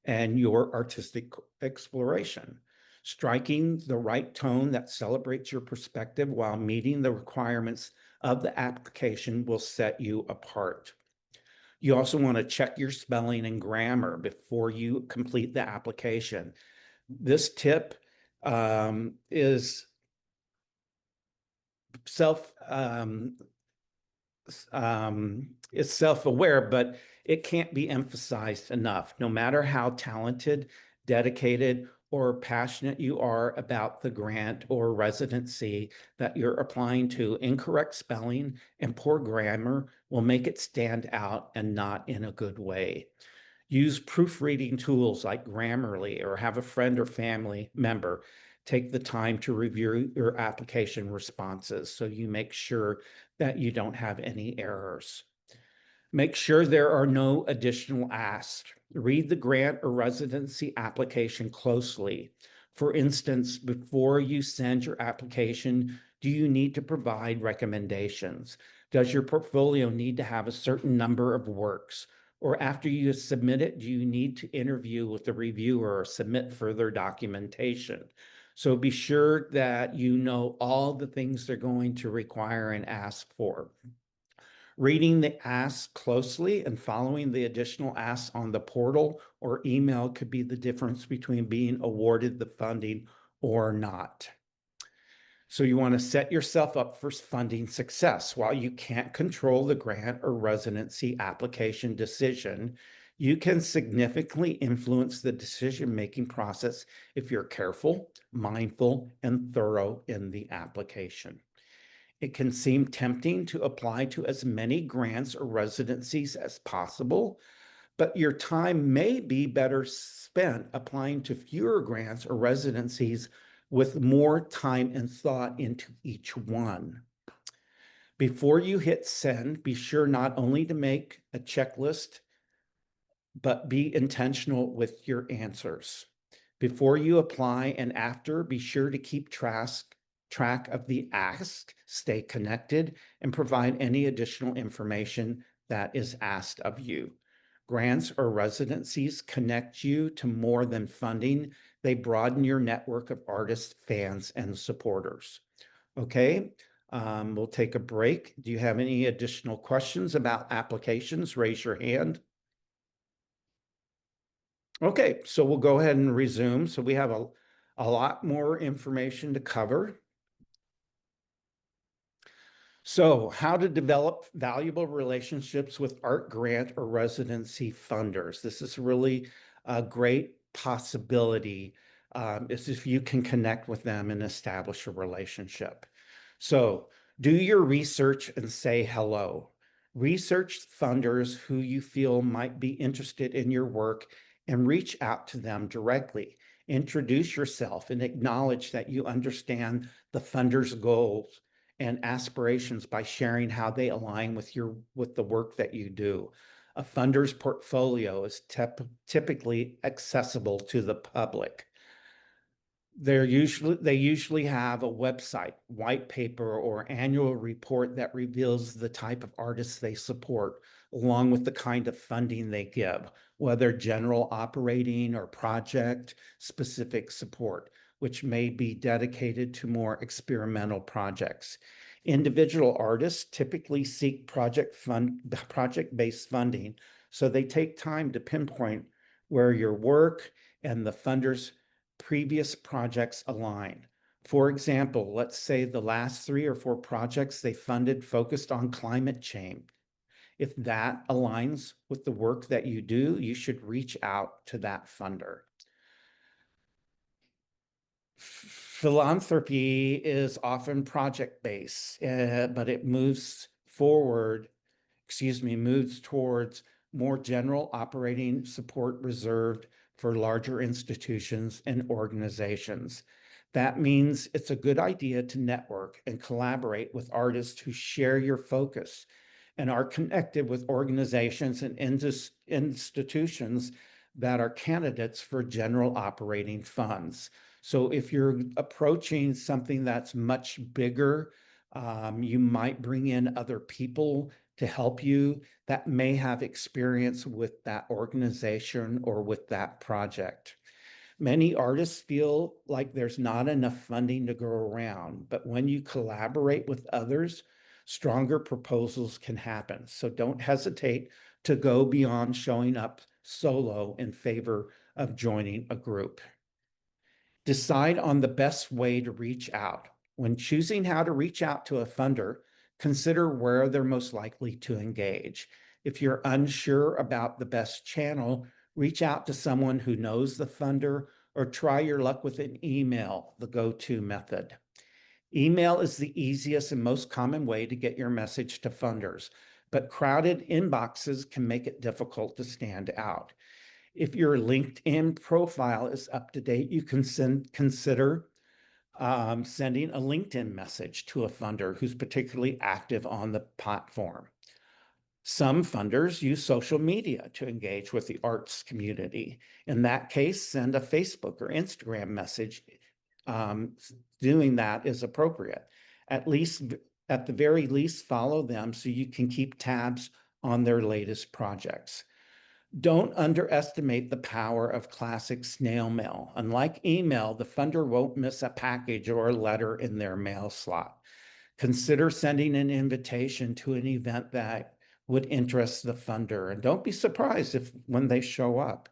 and your artistic exploration. Striking the right tone that celebrates your perspective while meeting the requirements of the application will set you apart. You also want to check your spelling and grammar before you complete the application. This tip is self-aware, but it can't be emphasized enough. No matter how talented, dedicated, or passionate you are about the grant or residency that you're applying to, incorrect spelling and poor grammar will make it stand out, and not in a good way. Use proofreading tools like Grammarly, or have a friend or family member take the time to review your application responses so you make sure that you don't have any errors. Make sure there are no additional asks. Read the grant or residency application closely. For instance, before you send your application, do you need to provide recommendations? Does your portfolio need to have a certain number of works? Or after you submit it, do you need to interview with the reviewer or submit further documentation? So be sure that you know all the things they're going to require and ask for. Reading the asks closely and following the additional asks on the portal or email could be the difference between being awarded the funding or not. So you want to set yourself up for funding success. While you can't control the grant or residency application decision, you can significantly influence the decision-making process if you're careful, mindful, and thorough in the application. It can seem tempting to apply to as many grants or residencies as possible, but your time may be better spent applying to fewer grants or residencies with more time and thought into each one. Before you hit send, be sure not only to make a checklist, but be intentional with your answers. Before you apply and after, be sure to keep track of the ask, stay connected, and provide any additional information that is asked of you. Grants or residencies connect you to more than funding. They broaden your network of artists, fans, and supporters. Okay, we'll take a break. Do you have any additional questions about applications? Raise your hand. Okay, so we'll go ahead and resume. So we have a lot more information to cover. So how to develop valuable relationships with art grant or residency funders. This is really a great possibility, is if you can connect with them and establish a relationship. So do your research and say hello. Research funders who you feel might be interested in your work and reach out to them directly. Introduce yourself and acknowledge that you understand the funder's goals and aspirations by sharing how they align with the work that you do. A funder's portfolio is typically accessible to the public. They usually have a website, white paper, or annual report that reveals the type of artists they support, along with the kind of funding they give, whether general operating or project specific support, which may be dedicated to more experimental projects. Individual artists typically seek project-based funding, so they take time to pinpoint where your work and the funder's previous projects align. For example, let's say the last 3 or 4 projects they funded focused on climate change. If that aligns with the work that you do, you should reach out to that funder. Philanthropy is often project-based, but it moves towards more general operating support reserved for larger institutions and organizations. That means it's a good idea to network and collaborate with artists who share your focus and are connected with organizations and institutions that are candidates for general operating funds. So if you're approaching something that's much bigger, you might bring in other people to help you that may have experience with that organization or with that project. Many artists feel like there's not enough funding to go around, but when you collaborate with others, stronger proposals can happen. So don't hesitate to go beyond showing up solo in favor of joining a group. Decide on the best way to reach out. When choosing how to reach out to a funder, consider where they're most likely to engage. If you're unsure about the best channel, reach out to someone who knows the funder or try your luck with an email, the go-to method. Email is the easiest and most common way to get your message to funders, but crowded inboxes can make it difficult to stand out. If your LinkedIn profile is up to date, you can consider sending a LinkedIn message to a funder who's particularly active on the platform. Some funders use social media to engage with the arts community. In that case, send a Facebook or Instagram message. Doing that is appropriate. At the very least, follow them so you can keep tabs on their latest projects. Don't underestimate the power of classic snail mail. Unlike email, the funder won't miss a package or a letter in their mail slot. Consider sending an invitation to an event that would interest the funder, and don't be surprised when they show up.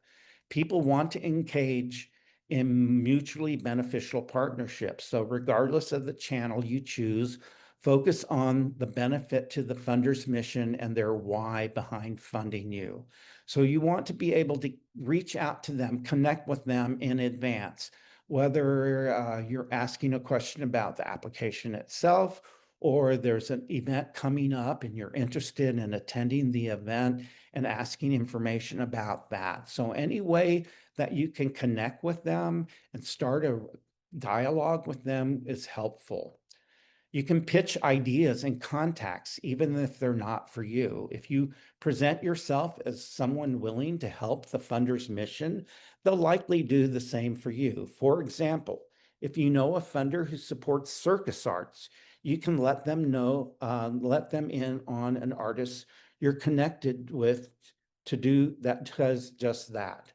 People want to engage in mutually beneficial partnerships. So regardless of the channel you choose, focus on the benefit to the funder's mission and their why behind funding you. So you want to be able to reach out to them, connect with them in advance, whether you're asking a question about the application itself, or there's an event coming up and you're interested in attending the event and asking information about that. So any way that you can connect with them and start a dialogue with them is helpful. You can pitch ideas and contacts, even if they're not for you. If you present yourself as someone willing to help the funder's mission, they'll likely do the same for you. For example, if you know a funder who supports circus arts, you can let them in on an artist you're connected with to do that, does just that.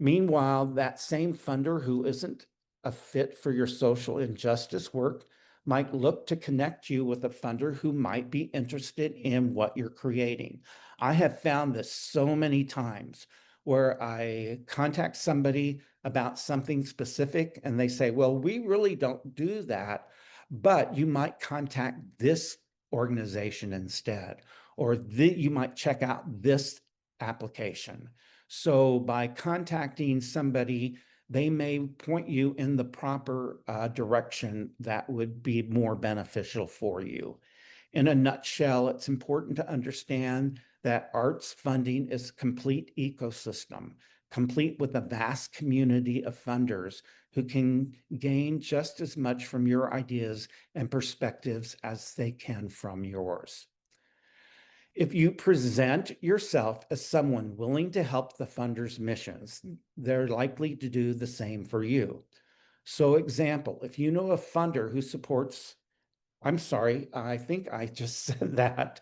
Meanwhile, that same funder who isn't a fit for your social injustice work might look to connect you with a funder who might be interested in what you're creating. I have found this so many times where I contact somebody about something specific and they say, well, we really don't do that, but you might contact this organization instead, or you might check out this application. So by contacting somebody, they may point you in the proper direction that would be more beneficial for you. In a nutshell, it's important to understand that arts funding is a complete ecosystem, complete with a vast community of funders who can gain just as much from your ideas and perspectives as they can from yours. If you present yourself as someone willing to help the funder's missions, they're likely to do the same for you. So example, if you know a funder who supports, I'm sorry, I think I just said that.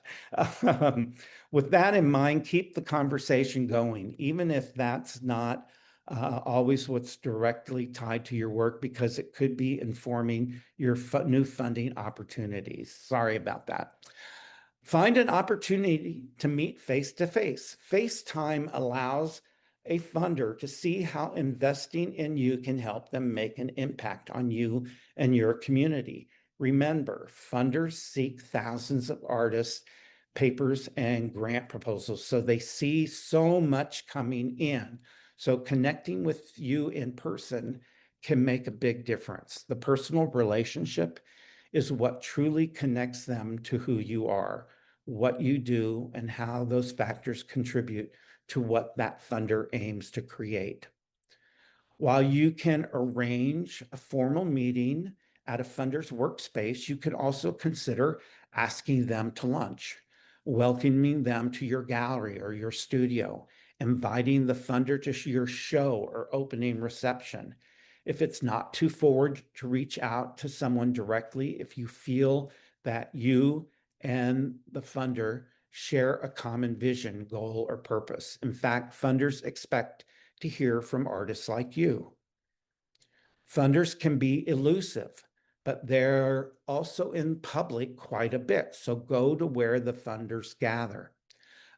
With that in mind, keep the conversation going, even if that's not always what's directly tied to your work, because it could be informing your new funding opportunities. Sorry about that. Find an opportunity to meet face-to-face. FaceTime allows a funder to see how investing in you can help them make an impact on you and your community. Remember, funders seek thousands of artists, papers, and grant proposals, so they see so much coming in. So connecting with you in person can make a big difference. The personal relationship is what truly connects them to who you are, what you do, and how those factors contribute to what that funder aims to create. While you can arrange a formal meeting at a funder's workspace, you could also consider asking them to lunch, welcoming them to your gallery or your studio, inviting the funder to your show or opening reception. If it's not too forward to reach out to someone directly, if you feel that you and the funder share a common vision, goal, or purpose. In fact, funders expect to hear from artists like you. Funders can be elusive, but they're also in public quite a bit. So go to where the funders gather.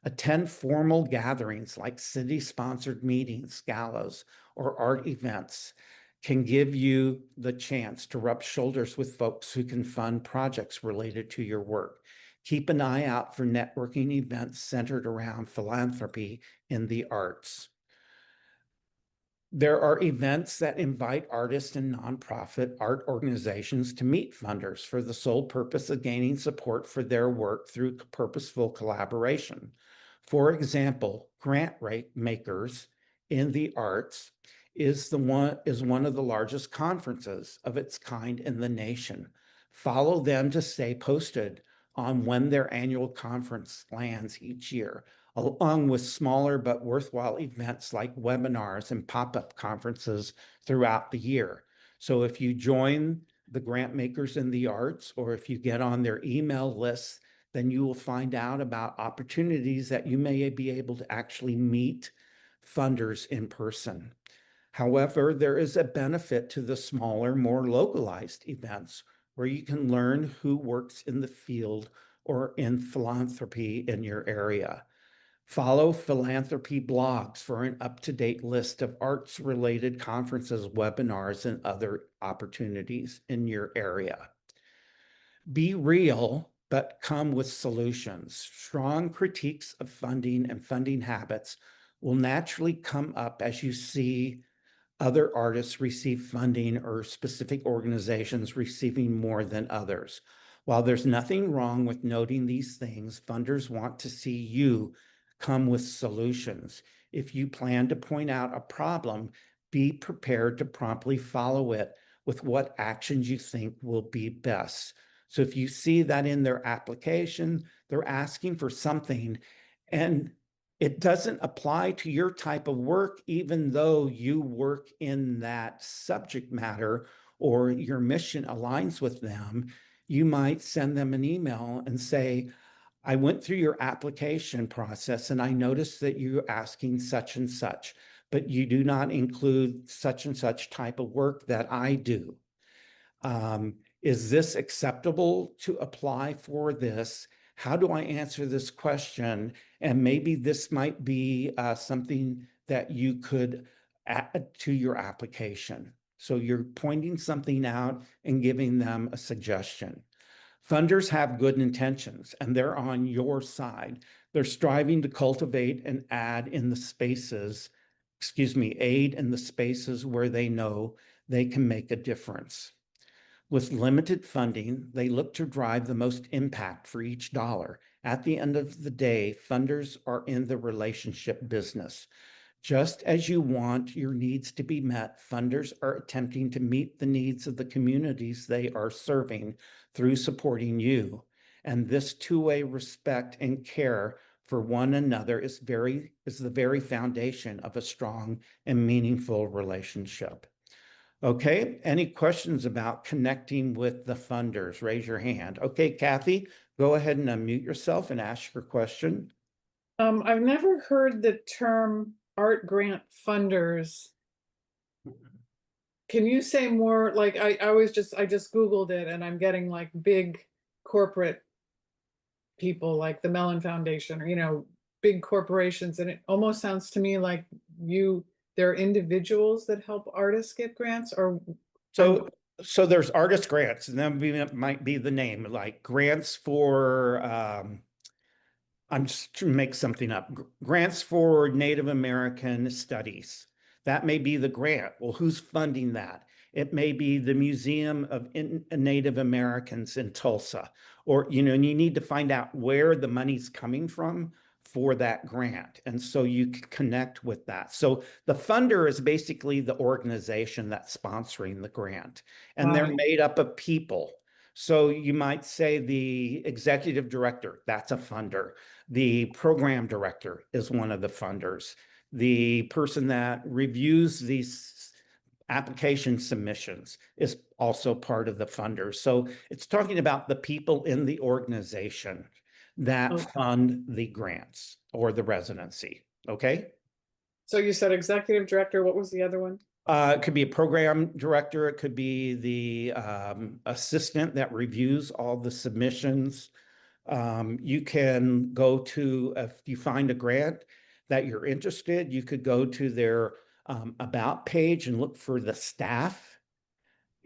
Attend formal gatherings like city-sponsored meetings, galas, or art events can give you the chance to rub shoulders with folks who can fund projects related to your work. Keep an eye out for networking events centered around philanthropy in the arts. There are events that invite artists and nonprofit art organizations to meet funders for the sole purpose of gaining support for their work through purposeful collaboration. For example, grant makers in the arts is one of the largest conferences of its kind in the nation. Follow them to stay posted on when their annual conference lands each year, along with smaller but worthwhile events like webinars and pop-up conferences throughout the year. So if you join the grant makers in the arts, or if you get on their email lists, then you will find out about opportunities that you may be able to actually meet funders in person. However, there is a benefit to the smaller, more localized events where you can learn who works in the field or in philanthropy in your area. Follow philanthropy blogs for an up-to-date list of arts-related conferences, webinars, and other opportunities in your area. Be real, but come with solutions. Strong critiques of funding and funding habits will naturally come up as you see other artists receive funding or specific organizations receiving more than others. While there's nothing wrong with noting these things, funders want to see you come with solutions. If you plan to point out a problem, be prepared to promptly follow it with what actions you think will be best. So if you see that in their application, they're asking for something and it doesn't apply to your type of work, even though you work in that subject matter or your mission aligns with them, you might send them an email and say, I went through your application process and I noticed that you're asking such and such, but you do not include such and such type of work that I do. Is this acceptable to apply for this? How do I answer this question? And maybe this might be something that you could add to your application. So you're pointing something out and giving them a suggestion. Funders have good intentions and they're on your side. They're striving to cultivate and aid in the spaces where they know they can make a difference. With limited funding, they look to drive the most impact for each dollar. At the end of the day, funders are in the relationship business. Just as you want your needs to be met, funders are attempting to meet the needs of the communities they are serving through supporting you. And this two-way respect and care for one another is the very foundation of a strong and meaningful relationship. Okay, any questions about connecting with the funders? Raise your hand. Okay, Kathy, go ahead and unmute yourself and ask your question. I've never heard the term art grant funders. Can you say more? Like I just Googled it and I'm getting like big corporate people like the Mellon Foundation or, you know, big corporations. And it almost sounds to me like there are individuals that help artists get grants or. So there's artist grants and that might be the name, like grants for, I'm just to make something up, grants for Native American studies. That may be the grant. Well, who's funding that? It may be the Museum of Native Americans in Tulsa, or, you know, and you need to find out where the money's coming from for that grant. And so you can connect with that. So the funder is basically the organization that's sponsoring the grant, and they're made up of people. So you might say the executive director, that's a funder. The program director is one of the funders. The person that reviews these application submissions is also part of the funders. So it's talking about the people in the organization that fund the grants or the residency. Okay. So you said executive director. What was the other one? It could be a program director. It could be the assistant that reviews all the submissions. You can go to, if you find a grant that you're interested, you could go to their about page and look for the staff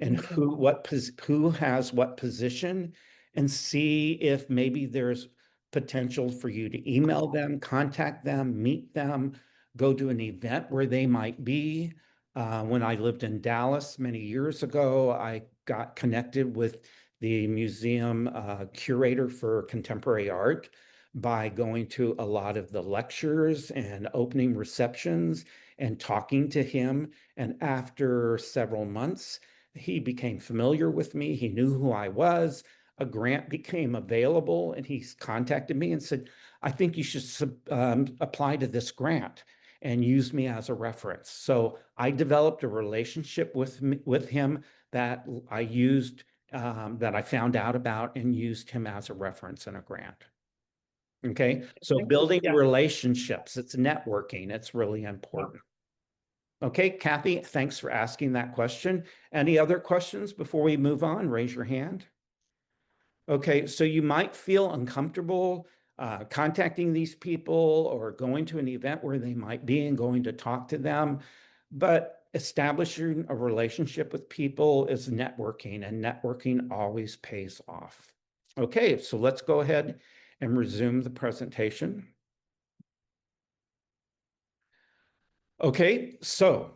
and who has what position, and see if maybe there's potential for you to email them, contact them, meet them, go to an event where they might be. When I lived in Dallas many years ago, I got connected with the museum curator for contemporary art by going to a lot of the lectures and opening receptions and talking to him. And after several months, he became familiar with me. He knew who I was. A grant became available and he contacted me and said, I think you should apply to this grant, and use me as a reference. So I developed a relationship with him that I used, that I found out about and used him as a reference in a grant. Okay, so building relationships, it's networking, it's really important. Okay, Kathy, thanks for asking that question. Any other questions before we move on? Raise your hand. Okay, so you might feel uncomfortable contacting these people or going to an event where they might be and going to talk to them. But establishing a relationship with people is networking, and networking always pays off. Okay, so let's go ahead and resume the presentation. Okay, so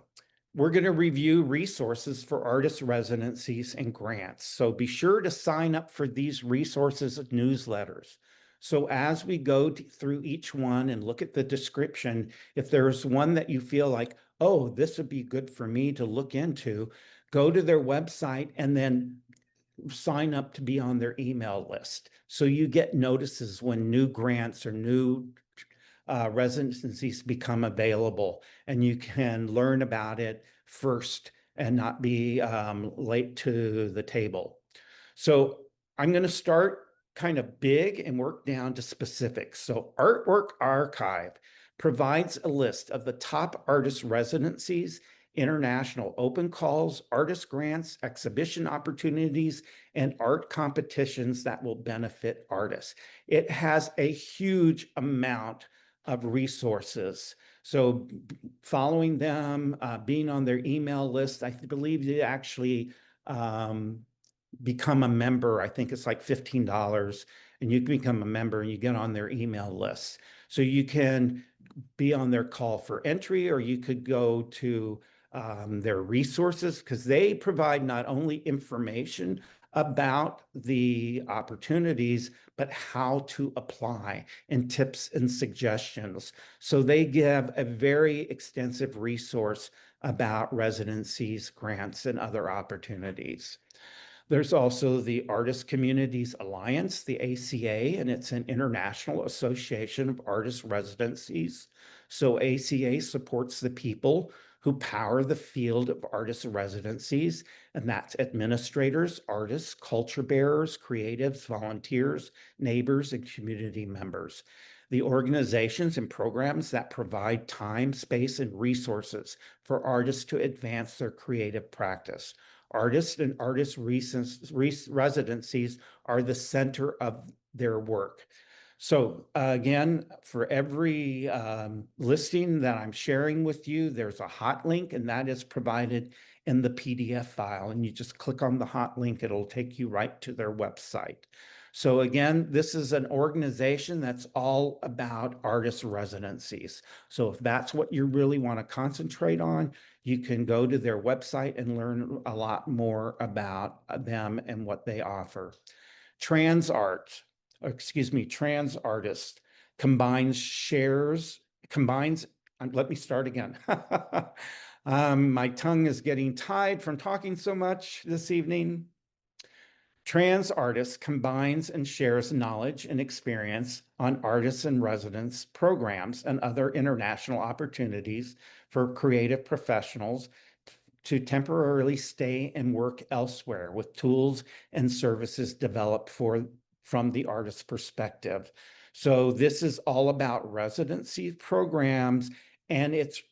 we're going to review resources for artist residencies and grants. So be sure to sign up for these resources newsletters. So as we go through each one and look at the description, if there's one that you feel like, oh, this would be good for me to look into, go to their website and then sign up to be on their email list. So you get notices when new grants or new residencies become available, and you can learn about it first and not be late to the table. So I'm going to start kind of big and work down to specifics. So Artwork Archive provides a list of the top artist residencies, international open calls, artist grants, exhibition opportunities, and art competitions that will benefit artists. It has a huge amount of resources. So following them, being on their email list, I believe you actually become a member. I think it's like $15, and you can become a member and you get on their email list. So you can be on their call for entry, or you could go to their resources, because they provide not only information about the opportunities, but how to apply, and tips and suggestions. So they give a very extensive resource about residencies, grants, and other opportunities. There's also the Artist Communities Alliance, the ACA, and it's an international association of artist residencies. So ACA supports the people who power the field of artist residencies, and that's administrators, artists, culture bearers, creatives, volunteers, neighbors, and community members. The organizations and programs that provide time, space, and resources for artists to advance their creative practice. Artists and artist residencies are the center of their work. So again, for every listing that I'm sharing with you, there's a hot link, and that is provided in the PDF file. And you just click on the hot link, it'll take you right to their website. So again, this is an organization that's all about artist residencies. So if that's what you really want to concentrate on, you can go to their website and learn a lot more about them and what they offer. Trans Artist let me start again. My tongue is getting tied from talking so much this evening. Trans Artist combines and shares knowledge and experience on artists in residence programs and other international opportunities for creative professionals to temporarily stay and work elsewhere, with tools and services developed from the artist's perspective. So this is all about residency programs, and it's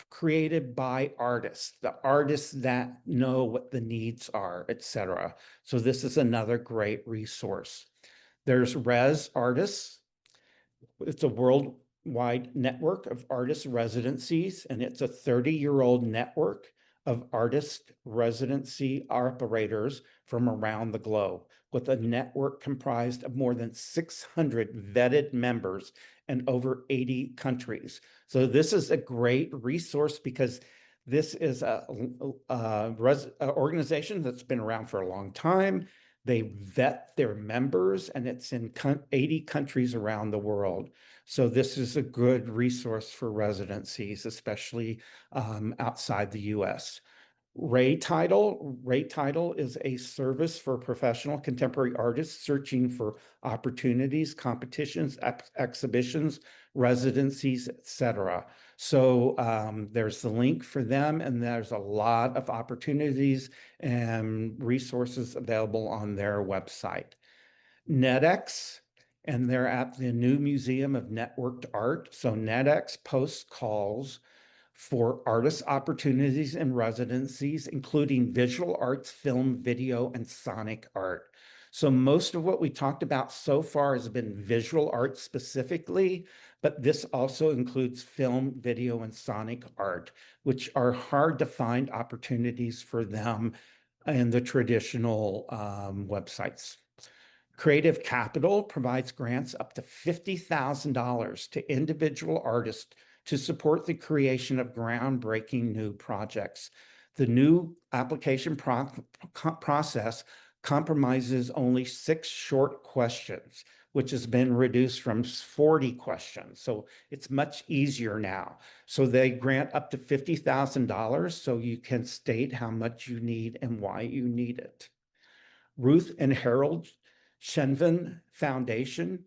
created by artists, the artists that know what the needs are, etc. So this is another great resource. There's Res Artists. It's a worldwide network of artist residencies, and it's a 30-year-old network of artist residency operators from around the globe, with a network comprised of more than 600 vetted members in over 80 countries. So this is a great resource, because this is an organization that's been around for a long time. They vet their members, and it's in 80 countries around the world. So this is a good resource for residencies, especially outside the US. Ray Title is a service for professional contemporary artists searching for opportunities, competitions, exhibitions, residencies, etc. So there's the link for them, and there's a lot of opportunities and resources available on their website. NetX, and they're at the new Museum of Networked Art. So NetX posts calls for artist opportunities and residencies, including visual arts, film, video, and sonic art. So most of what we talked about so far has been visual art specifically, but this also includes film, video, and sonic art, which are hard to find opportunities for them in the traditional websites. Creative Capital provides grants up to $50,000 to individual artists to support the creation of groundbreaking new projects. The new application process compromises only 6 short questions, which has been reduced from 40 questions. So it's much easier now. So they grant up to $50,000 so you can state how much you need and why you need it. Ruth and Harold Shenvin Foundation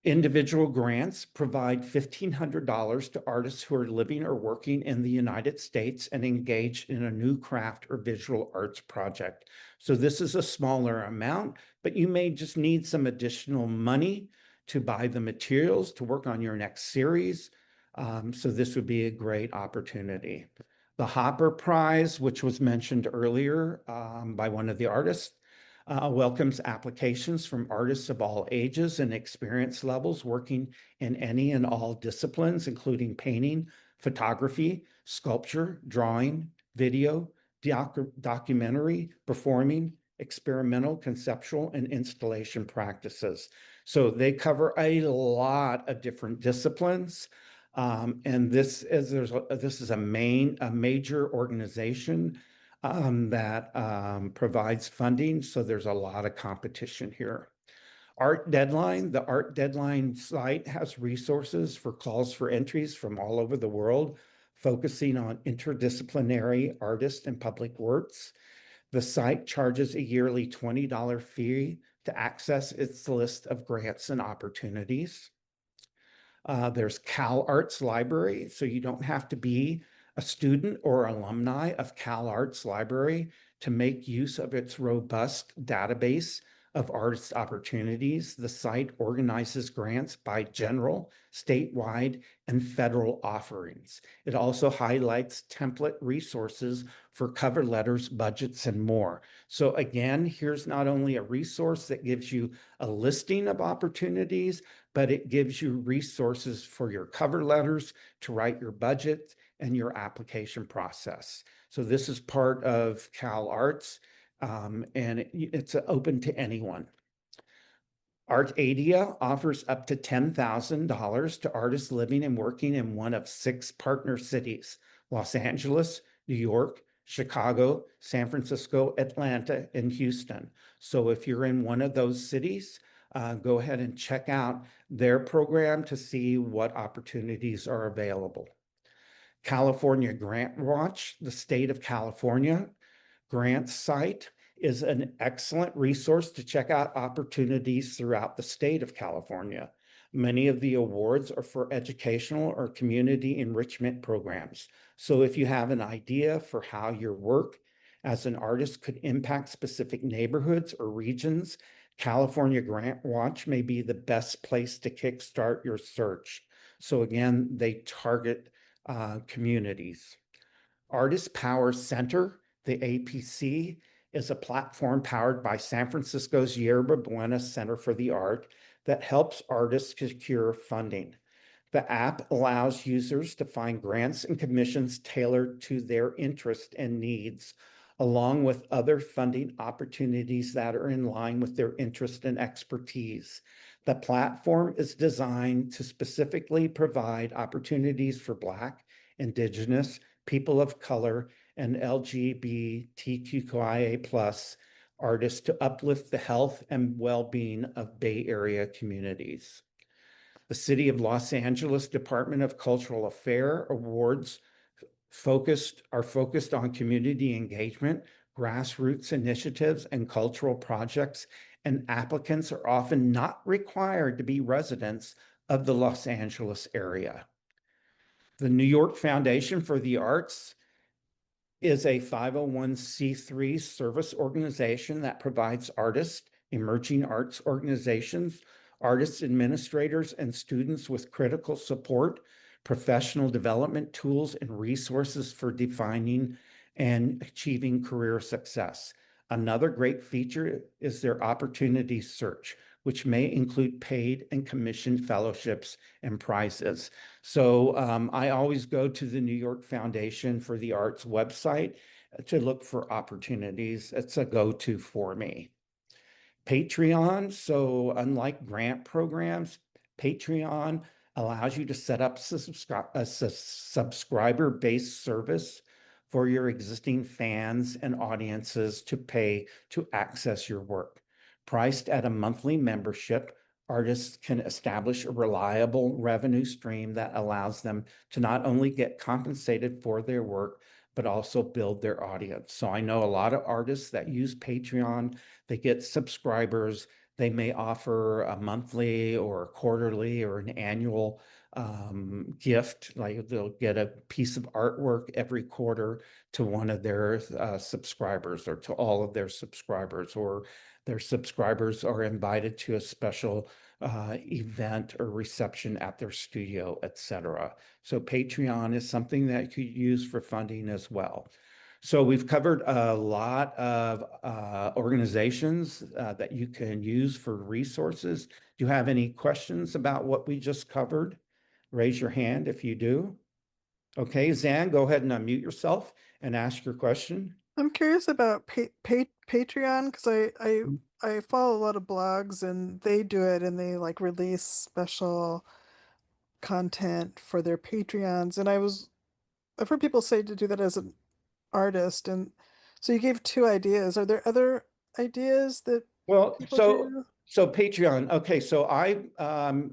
individual grants provide $1,500 to artists who are living or working in the United States and engaged in a new craft or visual arts project. So this is a smaller amount, but you may just need some additional money to buy the materials to work on your next series. So this would be a great opportunity. The Hopper Prize, which was mentioned earlier by one of the artists, welcomes applications from artists of all ages and experience levels working in any and all disciplines, including painting, photography, sculpture, drawing, video, documentary, performing, experimental, conceptual, and installation practices. So they cover a lot of different disciplines. And this is a major organization that provides funding. So there's a lot of competition here. Art Deadline, the Art Deadline site has resources for calls for entries from all over the world, focusing on interdisciplinary artists and public works. The site charges a yearly $20 fee to access its list of grants and opportunities. There's Cal Arts Library, so you don't have to be a student or alumni of Cal Arts Library to make use of its robust database of artist opportunities. The site organizes grants by general, statewide, and federal offerings. It also highlights template resources for cover letters, budgets, and more. So again, here's not only a resource that gives you a listing of opportunities, but it gives you resources for your cover letters, to write your budget, and your application process. So this is part of Cal Arts, and it's open to anyone. Artadia offers up to $10,000 to artists living and working in one of 6 partner cities: Los Angeles, New York, Chicago, San Francisco, Atlanta, and Houston. So if you're in one of those cities, go ahead and check out their program to see what opportunities are available. California Grant Watch, the state of California grant site, is an excellent resource to check out opportunities throughout the state of California. Many of the awards are for educational or community enrichment programs. So if you have an idea for how your work as an artist could impact specific neighborhoods or regions, California Grant Watch may be the best place to kickstart your search. So again, they target communities. Artist Power Center, the APC, is a platform powered by San Francisco's Yerba Buena Center for the Art that helps artists secure funding. The app allows users to find grants and commissions tailored to their interest and needs, along with other funding opportunities that are in line with their interest and expertise. The platform is designed to specifically provide opportunities for Black, Indigenous, people of color, and LGBTQIA+ artists to uplift the health and well-being of Bay Area communities. The City of Los Angeles Department of Cultural Affairs awards are focused on community engagement, grassroots initiatives, and cultural projects, and applicants are often not required to be residents of the Los Angeles area. The New York Foundation for the Arts is a 501c3 service organization that provides artists, emerging arts organizations, artists, administrators, and students with critical support, professional development tools, and resources for defining and achieving career success. Another great feature is their opportunity search, which may include paid and commissioned fellowships and prizes. So I always go to the New York Foundation for the Arts website to look for opportunities. It's a go-to for me. Patreon. So unlike grant programs, Patreon allows you to set up a subscriber-based service for your existing fans and audiences to pay to access your work. Priced at a monthly membership, artists can establish a reliable revenue stream that allows them to not only get compensated for their work, but also build their audience. So I know a lot of artists that use Patreon. They get subscribers. They may offer a monthly or a quarterly or an annual gift. Like they'll get a piece of artwork every quarter to one of their subscribers or to all of their subscribers, or their subscribers are invited to a special event or reception at their studio, etc. So Patreon is something that you could use for funding as well. So we've covered a lot of organizations that you can use for resources. Do you have any questions about what we just covered? Raise your hand if you do. Okay, Zan, go ahead and unmute yourself and ask your question. I'm curious about Patreon because I follow a lot of blogs and they do it and they like release special content for their Patreons. And I've heard people say to do that as an artist. And so you gave two ideas. Are there other ideas that Well, people so do? so Patreon. Okay, so I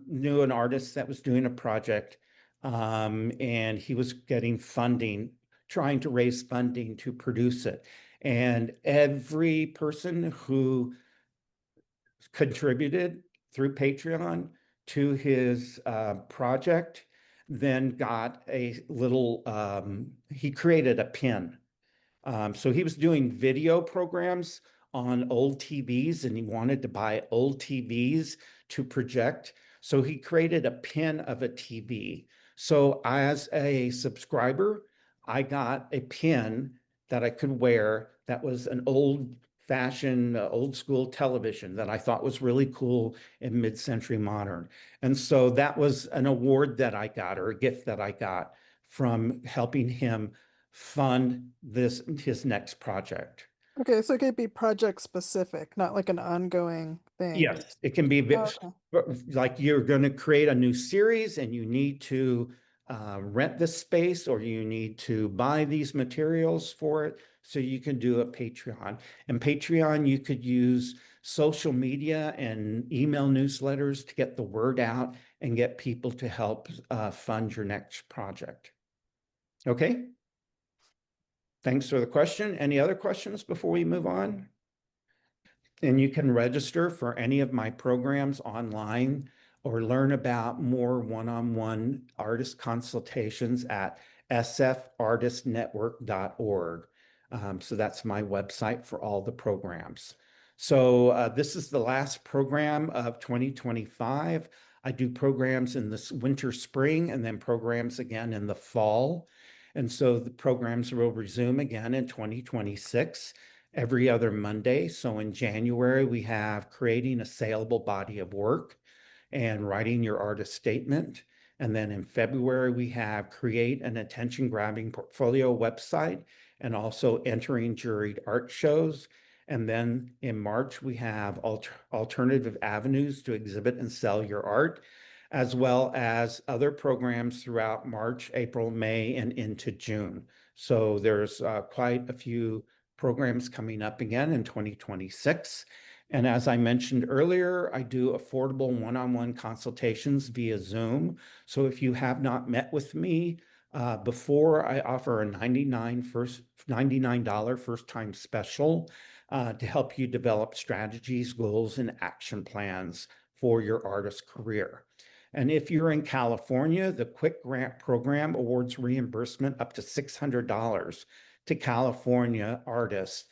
knew an artist that was doing a project, and he was getting funding, trying to raise funding to produce it. And every person who contributed through Patreon to his project then got a little, he created a pin. So he was doing video programs on old TVs and he wanted to buy old TVs to project. So he created a pin of a TV. So as a subscriber, I got a pin that I could wear that was an old-fashioned, old school television that I thought was really cool and mid-century modern. And so that was an award that I got, or a gift that I got from helping him fund his next project. Okay, so it could be project specific, not like an ongoing thing. Yes, it can be Oh, okay. like you're going to create a new series and you need to rent the space or you need to buy these materials for it. So you can do a Patreon. And Patreon, you could use social media and email newsletters to get the word out and get people to help fund your next project. Okay. Thanks for the question. Any other questions before we move on? And you can register for any of my programs online or learn about more one-on-one artist consultations at sfartistnetwork.org. So that's my website for all the programs. So this is the last program of 2025. I do programs in the winter, spring, and then programs again in the fall. And so the programs will resume again in 2026 every other Monday. So in January, we have creating a saleable body of work and writing your artist statement. And then in February, we have create an attention-grabbing portfolio website and also entering juried art shows. And then in March, we have alternative avenues to exhibit and sell your art, as well as other programs throughout March, April, May, and into June. So there's quite a few programs coming up again in 2026. And as I mentioned earlier, I do affordable one-on-one consultations via Zoom. So if you have not met with me before, I offer a $99 first-time special to help you develop strategies, goals, and action plans for your artist career. And if you're in California, the Quick Grant Program awards reimbursement up to $600 to California artists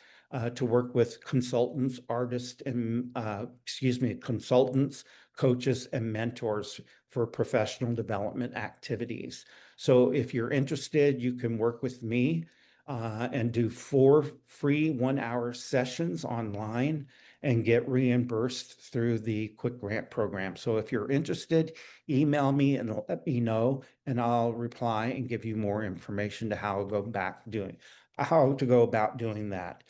to work with consultants, artists, and consultants, coaches, and mentors for professional development activities. So if you're interested, you can work with me and do 4 free 1-hour sessions online and get reimbursed through the Quick Grant program. So if you're interested, email me and let me know, and I'll reply and give you more information to how to go about doing that.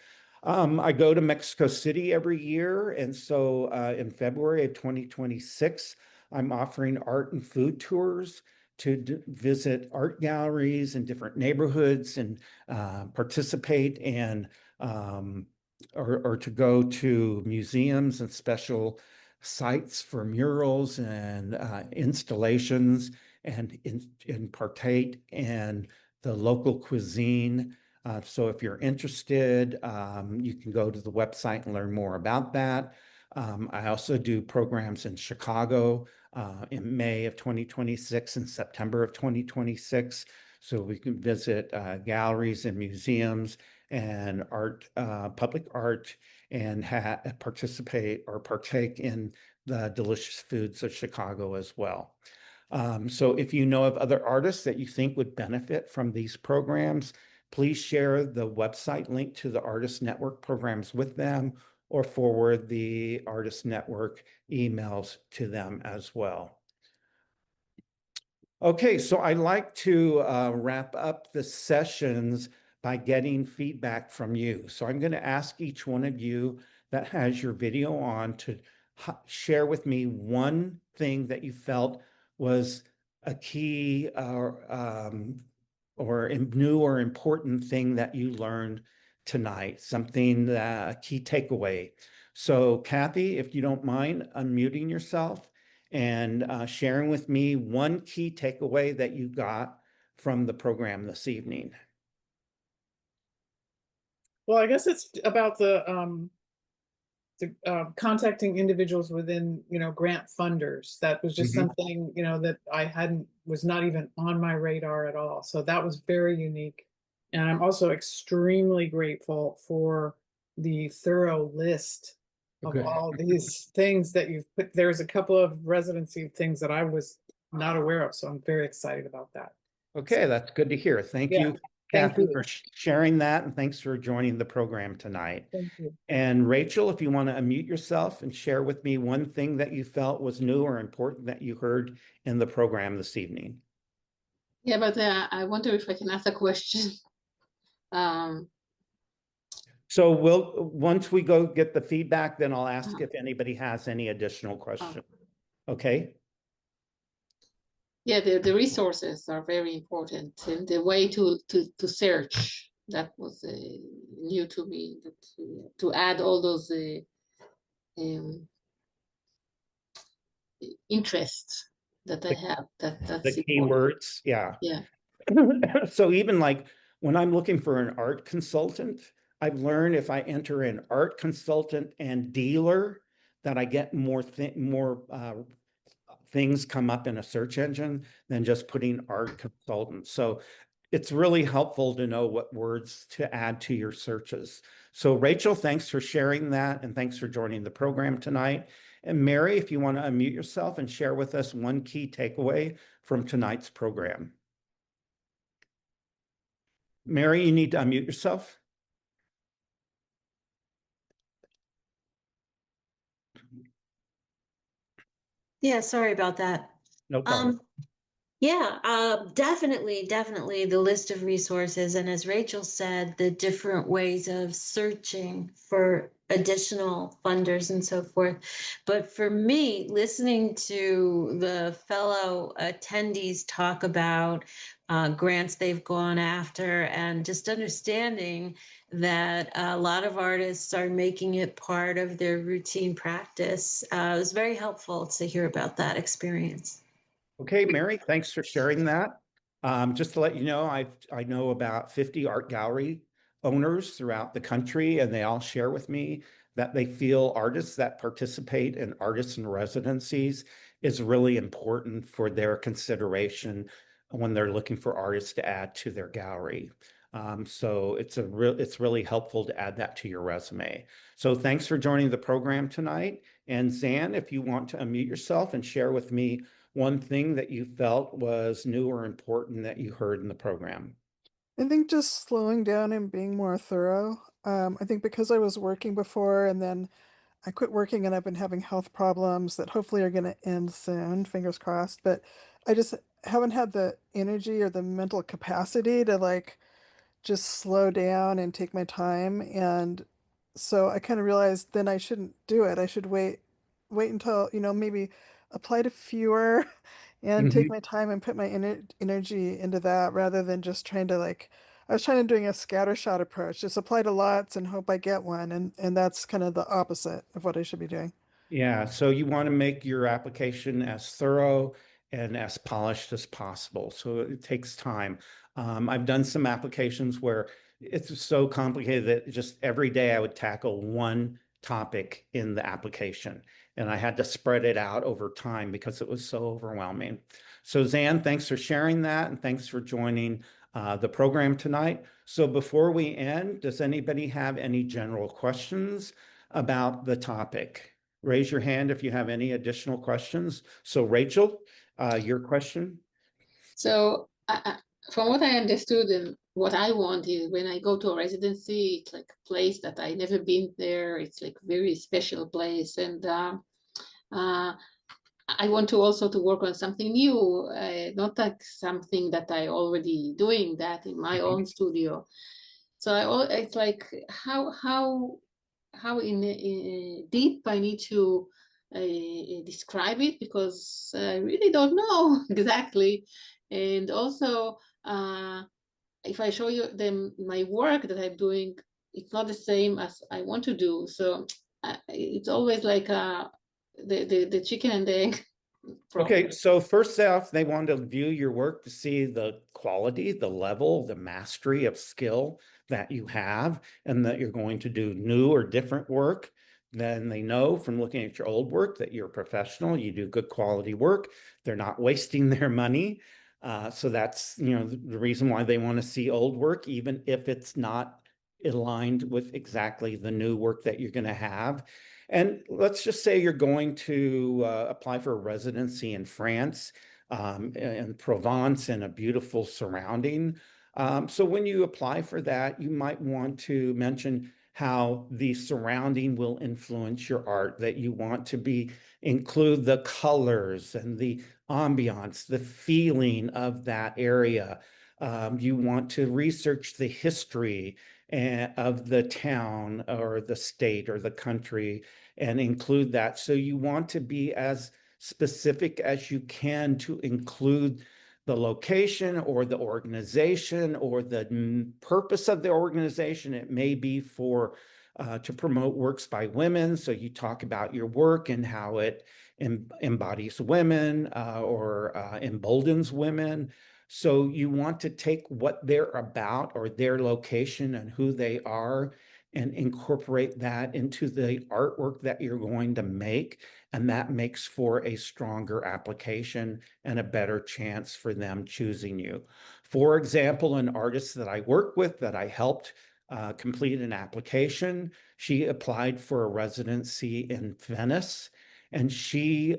I go to Mexico City every year, and so in February of 2026, I'm offering art and food tours to visit art galleries in different neighborhoods and participate and or to go to museums and special sites for murals and installations and partake in the local cuisine. So if you're interested, you can go to the website and learn more about that. I also do programs in Chicago in May of 2026 and September of 2026. So we can visit galleries and museums and public art, and participate or partake in the delicious foods of Chicago as well. So if you know of other artists that you think would benefit from these programs, please share the website link to the Artist Network programs with them, or forward the Artist Network emails to them as well. Okay, so I like to wrap up the sessions by getting feedback from you. So I'm going to ask each one of you that has your video on to share with me one thing that you felt was a key or new or important thing that you learned tonight, something that a key takeaway. So Kathy, if you don't mind unmuting yourself and sharing with me one key takeaway that you got from the program this evening. Well, I guess it's about the contacting individuals within, grant funders. That was just something, that was not even on my radar at all. So that was very unique. And I'm also extremely grateful for the thorough list of all these things that you've put. There's a couple of residency things that I was not aware of. So I'm very excited about that. Okay, that's good to hear. Thank you, Thank Kathy, you. for sharing that, and thanks for joining the program tonight. Thank you. And Rachel, if you want to unmute yourself and share with me one thing that you felt was new or important that you heard in the program this evening. Yeah, but I wonder if I can ask a question. So once we go get the feedback, then I'll ask if anybody has any additional questions. Okay. Yeah, the resources are very important, and the way to search, that was new to me, to add all those interests that I have. That's the important. keywords, yeah. Yeah. So even like when I'm looking for an art consultant, I've learned if I enter an art consultant and dealer, that I get more things come up in a search engine than just putting art consultant. So it's really helpful to know what words to add to your searches. So Rachel, thanks for sharing that, and thanks for joining the program tonight. And Mary, if you want to unmute yourself and share with us one key takeaway from tonight's program. Mary, you need to unmute yourself. Yeah, sorry about that. No problem. Yeah, definitely the list of resources. And as Rachel said, the different ways of searching for additional funders and so forth. But for me, listening to the fellow attendees talk about grants they've gone after, and just understanding that a lot of artists are making it part of their routine practice, it was very helpful to hear about that experience. Okay, Mary, thanks for sharing that. Just to let you know, I know about 50 art gallery owners throughout the country, and they all share with me that they feel artists that participate in artists in residencies is really important for their consideration when they're looking for artists to add to their gallery. So it's really helpful to add that to your resume. So thanks for joining the program tonight. And Zan, if you want to unmute yourself and share with me one thing that you felt was new or important that you heard in the program. I think just slowing down and being more thorough. I think because I was working before and then I quit working and I've been having health problems that hopefully are going to end soon, fingers crossed. But I just haven't had the energy or the mental capacity to like just slow down and take my time. And so I kind of realized then I shouldn't do it. I should wait until, maybe apply to fewer and take Mhm. my time and put my energy into that rather than just trying to like, I was trying to doing a scattershot approach, just apply to lots and hope I get one. And that's kind of the opposite of what I should be doing. Yeah, so you want to make your application as thorough and as polished as possible. So it takes time. I've done some applications where it's so complicated that just every day I would tackle one topic in the application, and I had to spread it out over time because it was so overwhelming. So Zan, thanks for sharing that, and thanks for joining the program tonight. So before we end, does anybody have any general questions about the topic? Raise your hand if you have any additional questions. So Rachel, your question? So from what I understood and what I want is when I go to a residency, it's like a place that I never been there. It's like very special place, and I want to also to work on something new, not like something that I already doing that in my own studio. So it's like how in deep I need to describe it because I really don't know exactly. And also, if I show you them my work that I'm doing, it's not the same as I want to do. So it's always like the chicken and the egg problem. Okay, so first off, they want to view your work to see the quality, the level, the mastery of skill that you have, and that you're going to do new or different work. Then they know from looking at your old work that you're a professional, you do good quality work. They're not wasting their money. So that's, the reason why they want to see old work, even if it's not aligned with exactly the new work that you're going to have. And let's just say you're going to apply for a residency in France, in Provence, in a beautiful surrounding. So when you apply for that, you might want to mention how the surrounding will influence your art, that you want to include the colors and the ambiance, the feeling of that area. You want to research the history of the town or the state or the country and include that. So you want to be as specific as you can to include the location or the organization or the purpose of the organization. It may be to promote works by women. So you talk about your work and how it embodies women or emboldens women. So you want to take what they're about or their location and who they are and incorporate that into the artwork that you're going to make. And that makes for a stronger application and a better chance for them choosing you. For example, an artist that I work with that I helped complete an application, she applied for a residency in Venice, and she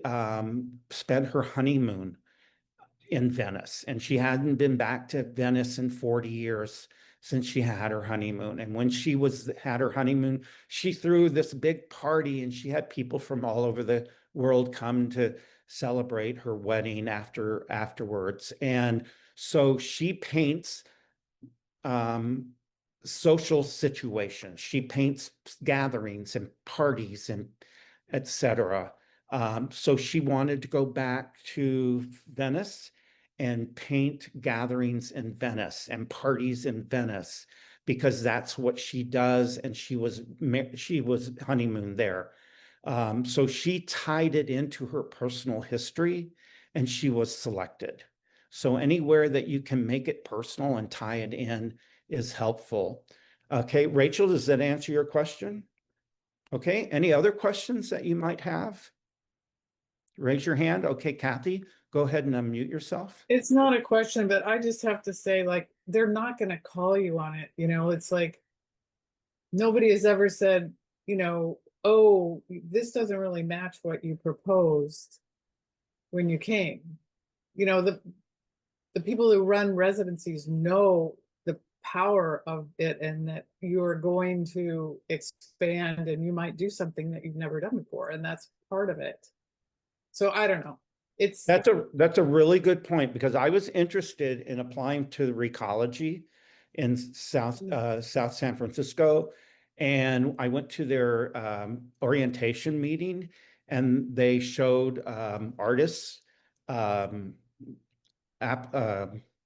spent her honeymoon in Venice, and she hadn't been back to Venice in 40 years since she had her honeymoon. And when had her honeymoon, she threw this big party, and she had people from all over the world come to celebrate her wedding afterwards. And so she paints um, social situations. She paints gatherings and parties and etc. So she wanted to go back to Venice and paint gatherings in Venice and parties in Venice because that's what she does, and she was honeymoon there. So she tied it into her personal history, and she was selected. So anywhere that you can make it personal and tie it in is helpful. Okay, Rachel, does that answer your question? Okay, any other questions that you might have? Raise your hand. Okay, Kathy, go ahead and unmute yourself. It's not a question, but I just have to say, like, they're not going to call you on it. It's like nobody has ever said, oh, this doesn't really match what you proposed when you came. The people who run residencies know power of it, and that you're going to expand and you might do something that you've never done before, and that's part of it. So I don't know. It's That's a really good point, because I was interested in applying to Recology in South San Francisco, and I went to their orientation meeting, and they showed artists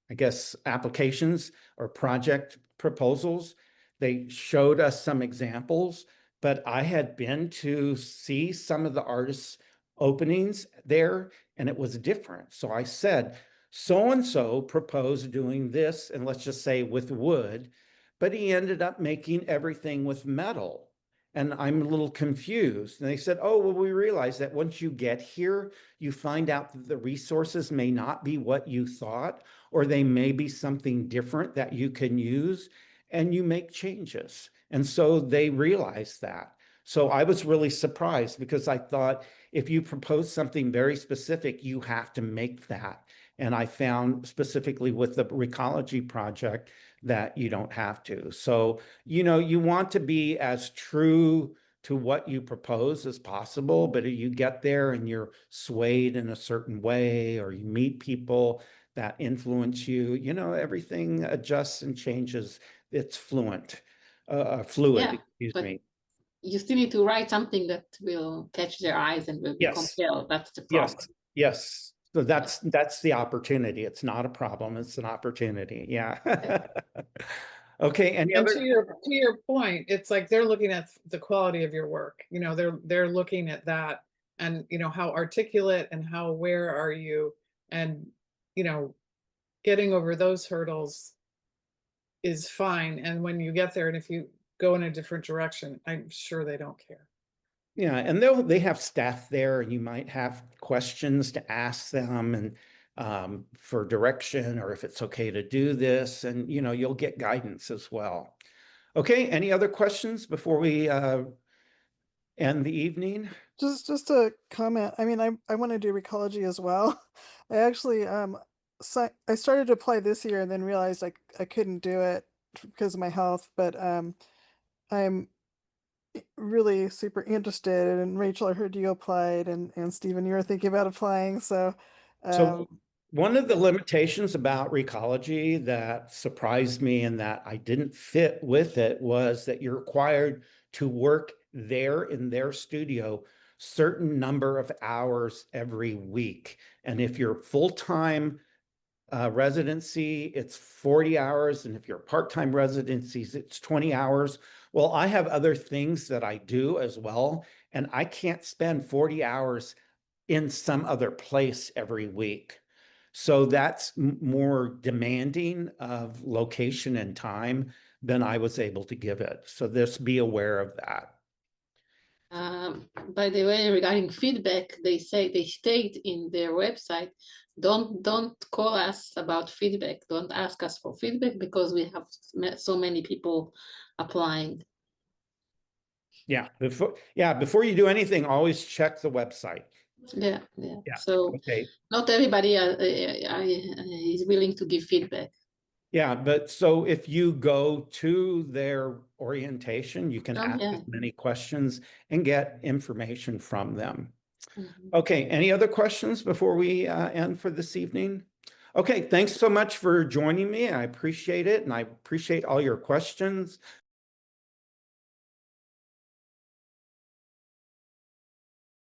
I guess applications or project proposals. They showed us some examples, but I had been to see some of the artists' openings there, and it was different. So I said, so and so proposed doing this, and let's just say with wood, but he ended up making everything with metal. And I'm a little confused. And they said, oh, well, we realize that once you get here, you find out that the resources may not be what you thought, or they may be something different that you can use, and you make changes. And so they realized that. So I was really surprised, because I thought if you propose something very specific, you have to make that. And I found specifically with the Recology project that you don't have to. So, you want to be as true to what you propose as possible, but you get there and you're swayed in a certain way, or you meet people that influence you, everything adjusts and changes. It's fluid, Yeah, excuse but me. you still need to write something that will catch their eyes and will be Yes. compelled. That's the problem. Yes. So that's the opportunity. It's not a problem. It's an opportunity. Yeah. Okay. Any and other? to your point, it's like they're looking at the quality of your work. They're looking at that, and how articulate and how aware are you, and getting over those hurdles is fine. And when you get there, and if you go in a different direction, I'm sure they don't care. Yeah, and they have staff there, and you might have questions to ask them, and for direction, or if it's okay to do this, and you'll get guidance as well. Okay, any other questions before we end the evening? Just a comment. I mean, I want to do Recology as well. I actually I started to apply this year and then realized I couldn't do it because of my health, but I'm really super interested. And Rachel, I heard you applied, and Stephen, you were thinking about applying. So So one of the limitations about Recology that surprised me and that I didn't fit with it was that you're required to work there in their studio certain number of hours every week. And if you're full-time residency, it's 40 hours. And if you're part-time residencies, it's 20 hours. Well, I have other things that I do as well, and I can't spend 40 hours in some other place every week. So that's more demanding of location and time than I was able to give it. So just be aware of that. By the way, regarding feedback, they state in their website, don't call us about feedback. Don't ask us for feedback, because we have so many people applying. Yeah, before you do anything, always check the website. Yeah. Yeah. So okay. Not everybody is willing to give feedback. Yeah, but so if you go to their orientation, you can ask Yeah. as many questions and get information from them. Mm-hmm. Okay, any other questions before we end for this evening? Okay, thanks so much for joining me. I appreciate it, and I appreciate all your questions.